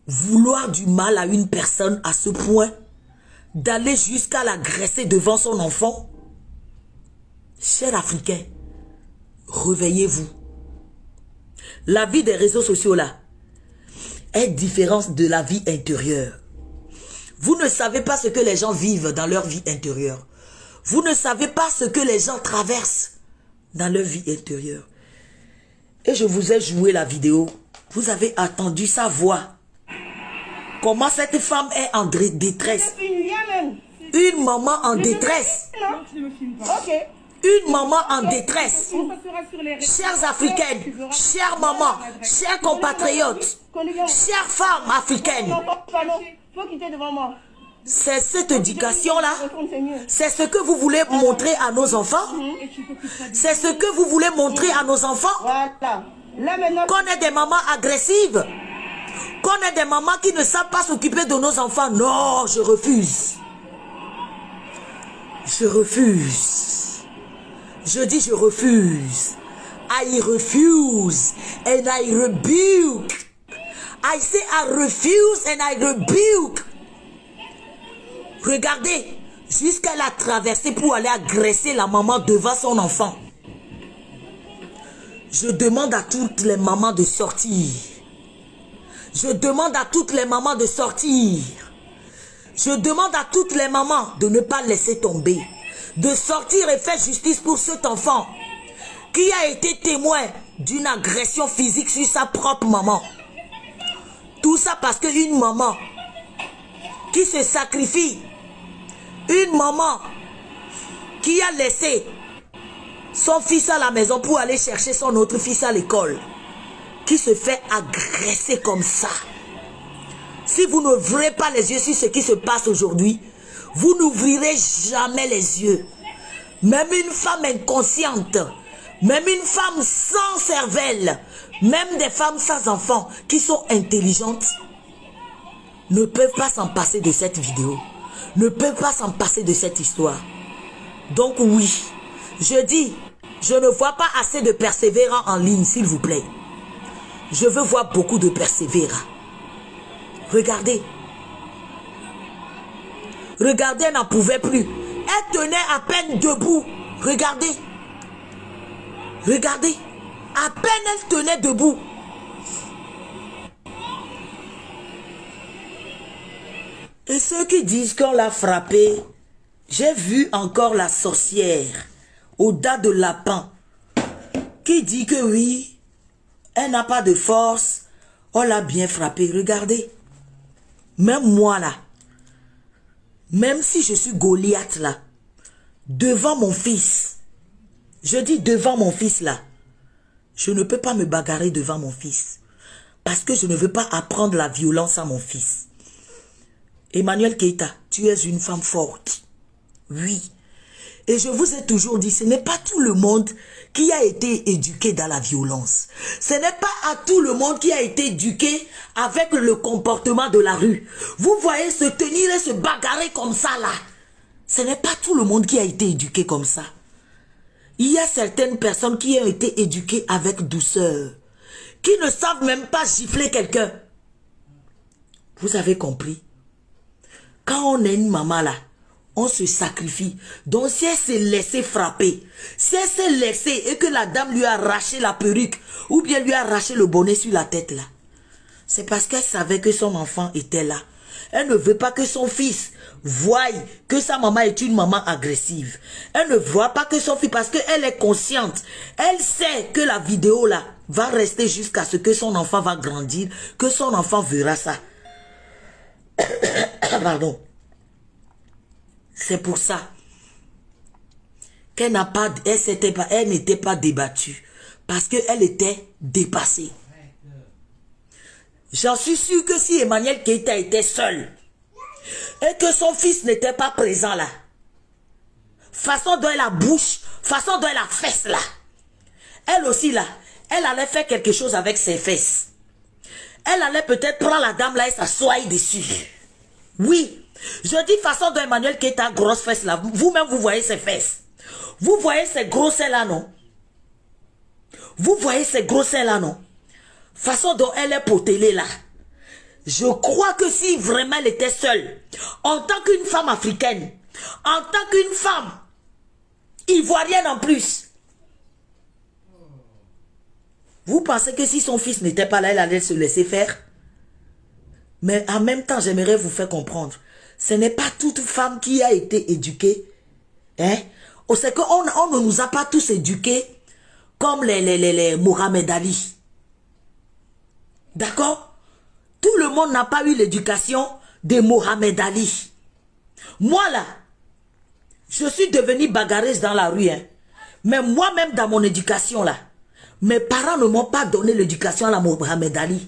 vouloir du mal à une personne à ce point d'aller jusqu'à l'agresser devant son enfant. Chers Africains, réveillez-vous. La vie des réseaux sociaux là est différente de la vie intérieure. Vous ne savez pas ce que les gens vivent dans leur vie intérieure. Vous ne savez pas ce que les gens traversent dans leur vie intérieure. Et je vous ai joué la vidéo. Vous avez entendu sa voix. Comment cette femme est en détresse. Une maman en détresse. Une maman en détresse. Chères Africaines, chères mamans, chers compatriotes, chères femmes africaines. C'est cette éducation-là. C'est ce que vous voulez montrer à nos enfants. C'est ce que vous voulez montrer à nos enfants. Qu'on est des mamans agressives. Qu'on est des mamans qui ne savent pas s'occuper de nos enfants. Non, je refuse. Je refuse. Je dis je refuse. I refuse and I rebuke. I say I refuse and I rebuke. Regardez, jusqu'elle a traversé pour aller agresser la maman devant son enfant. Je demande à toutes les mamans de sortir. Je demande à toutes les mamans de sortir. Je demande à toutes les mamans de ne pas laisser tomber. De sortir et faire justice pour cet enfant qui a été témoin d'une agression physique sur sa propre maman. Tout ça parce qu'une maman qui se sacrifie, une maman qui a laissé son fils à la maison pour aller chercher son autre fils à l'école, qui se fait agresser comme ça. Si vous n'ouvrez pas les yeux sur ce qui se passe aujourd'hui, vous n'ouvrirez jamais les yeux. Même une femme inconsciente, même une femme sans cervelle, même des femmes sans enfants qui sont intelligentes, ne peuvent pas s'en passer de cette vidéo. Ne peuvent pas s'en passer de cette histoire. Donc oui, je dis, je ne vois pas assez de persévérants en ligne, s'il vous plaît. Je veux voir beaucoup de persévérants. Regardez. Regardez, elle n'en pouvait plus. Elle tenait à peine debout. Regardez. Regardez. À peine elle tenait debout. Et ceux qui disent qu'on l'a frappée, j'ai vu encore la sorcière, Oda de Lapin, qui dit que oui, elle n'a pas de force, on l'a bien frappée. Regardez. Même moi là, même si je suis Goliath là, devant mon fils, je dis devant mon fils là, je ne peux pas me bagarrer devant mon fils. Parce que je ne veux pas apprendre la violence à mon fils. Emmanuel Keita, tu es une femme forte. Oui. Et je vous ai toujours dit, ce n'est pas tout le monde qui a été éduqué dans la violence. Ce n'est pas à tout le monde qui a été éduqué avec le comportement de la rue. Vous voyez se tenir et se bagarrer comme ça là. Ce n'est pas tout le monde qui a été éduqué comme ça. Il y a certaines personnes qui ont été éduquées avec douceur, qui ne savent même pas gifler quelqu'un. Vous avez compris? Quand on est une maman là, on se sacrifie. Donc si elle s'est laissée frapper, si elle s'est laissée et que la dame lui a arraché la perruque ou bien lui a arraché le bonnet sur la tête là, c'est parce qu'elle savait que son enfant était là. Elle ne veut pas que son fils voie que sa maman est une maman agressive. Elle ne voit pas que son fils, parce qu'elle est consciente. Elle sait que la vidéo là va rester jusqu'à ce que son enfant va grandir, que son enfant verra ça. Pardon. C'est pour ça qu'elle n'a pas, elle n'était pas débattue. Parce qu'elle était dépassée. J'en suis sûr que si Emmanuel Keita était seul et que son fils n'était pas présent là, façon dont elle a bouche, façon dont elle a fesse là, elle aussi là, elle allait faire quelque chose avec ses fesses. Elle allait peut-être prendre la dame là et s'asseoir dessus. Oui, je dis façon dont Emmanuel Keita a grosse fesse là, vous-même vous voyez ses fesses. Vous voyez ces gros seins là non? Vous voyez ces gros seins là non? Façon dont elle est potelée là. Je crois que si vraiment elle était seule, en tant qu'une femme africaine, en tant qu'une femme ivoirienne en plus, vous pensez que si son fils n'était pas là, elle allait se laisser faire? Mais en même temps, j'aimerais vous faire comprendre. Ce n'est pas toute femme qui a été éduquée. Hein? C'est qu'on ne nous a pas tous éduqués comme les Mohamed Ali. D'accord? Tout le monde n'a pas eu l'éducation de Mohamed Ali. Moi là, je suis devenue bagarreuse dans la rue. Hein? Mais moi-même dans mon éducation là, mes parents ne m'ont pas donné l'éducation à la Mohamed Ali.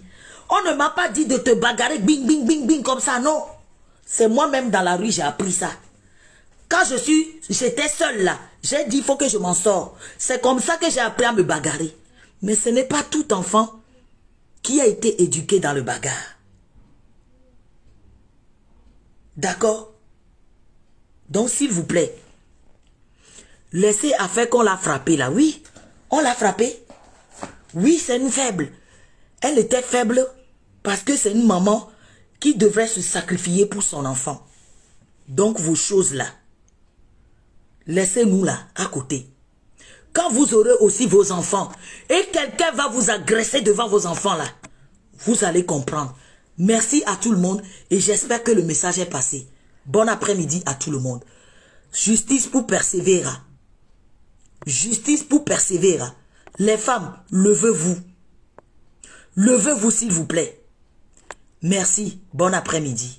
On ne m'a pas dit de te bagarrer bing bing bing bing comme ça, non. C'est moi-même dans la rue j'ai appris ça. Quand j'étais seule là, j'ai dit il faut que je m'en sors. C'est comme ça que j'ai appris à me bagarrer. Mais ce n'est pas tout enfant qui a été éduqué dans le bagarre. D'accord? Donc s'il vous plaît, laissez à faire qu'on l'a frappé là. Oui, on l'a frappé. Oui, c'est une faible. Elle était faible parce que c'est une maman qui devrait se sacrifier pour son enfant. Donc vos choses là, laissez-nous là, à côté. Quand vous aurez aussi vos enfants et quelqu'un va vous agresser devant vos enfants là, vous allez comprendre. Merci à tout le monde et j'espère que le message est passé. Bon après-midi à tout le monde. Justice pour persévérer. Justice pour persévérer. Les femmes, levez-vous. Levez-vous s'il vous plaît. Merci. Bon après-midi.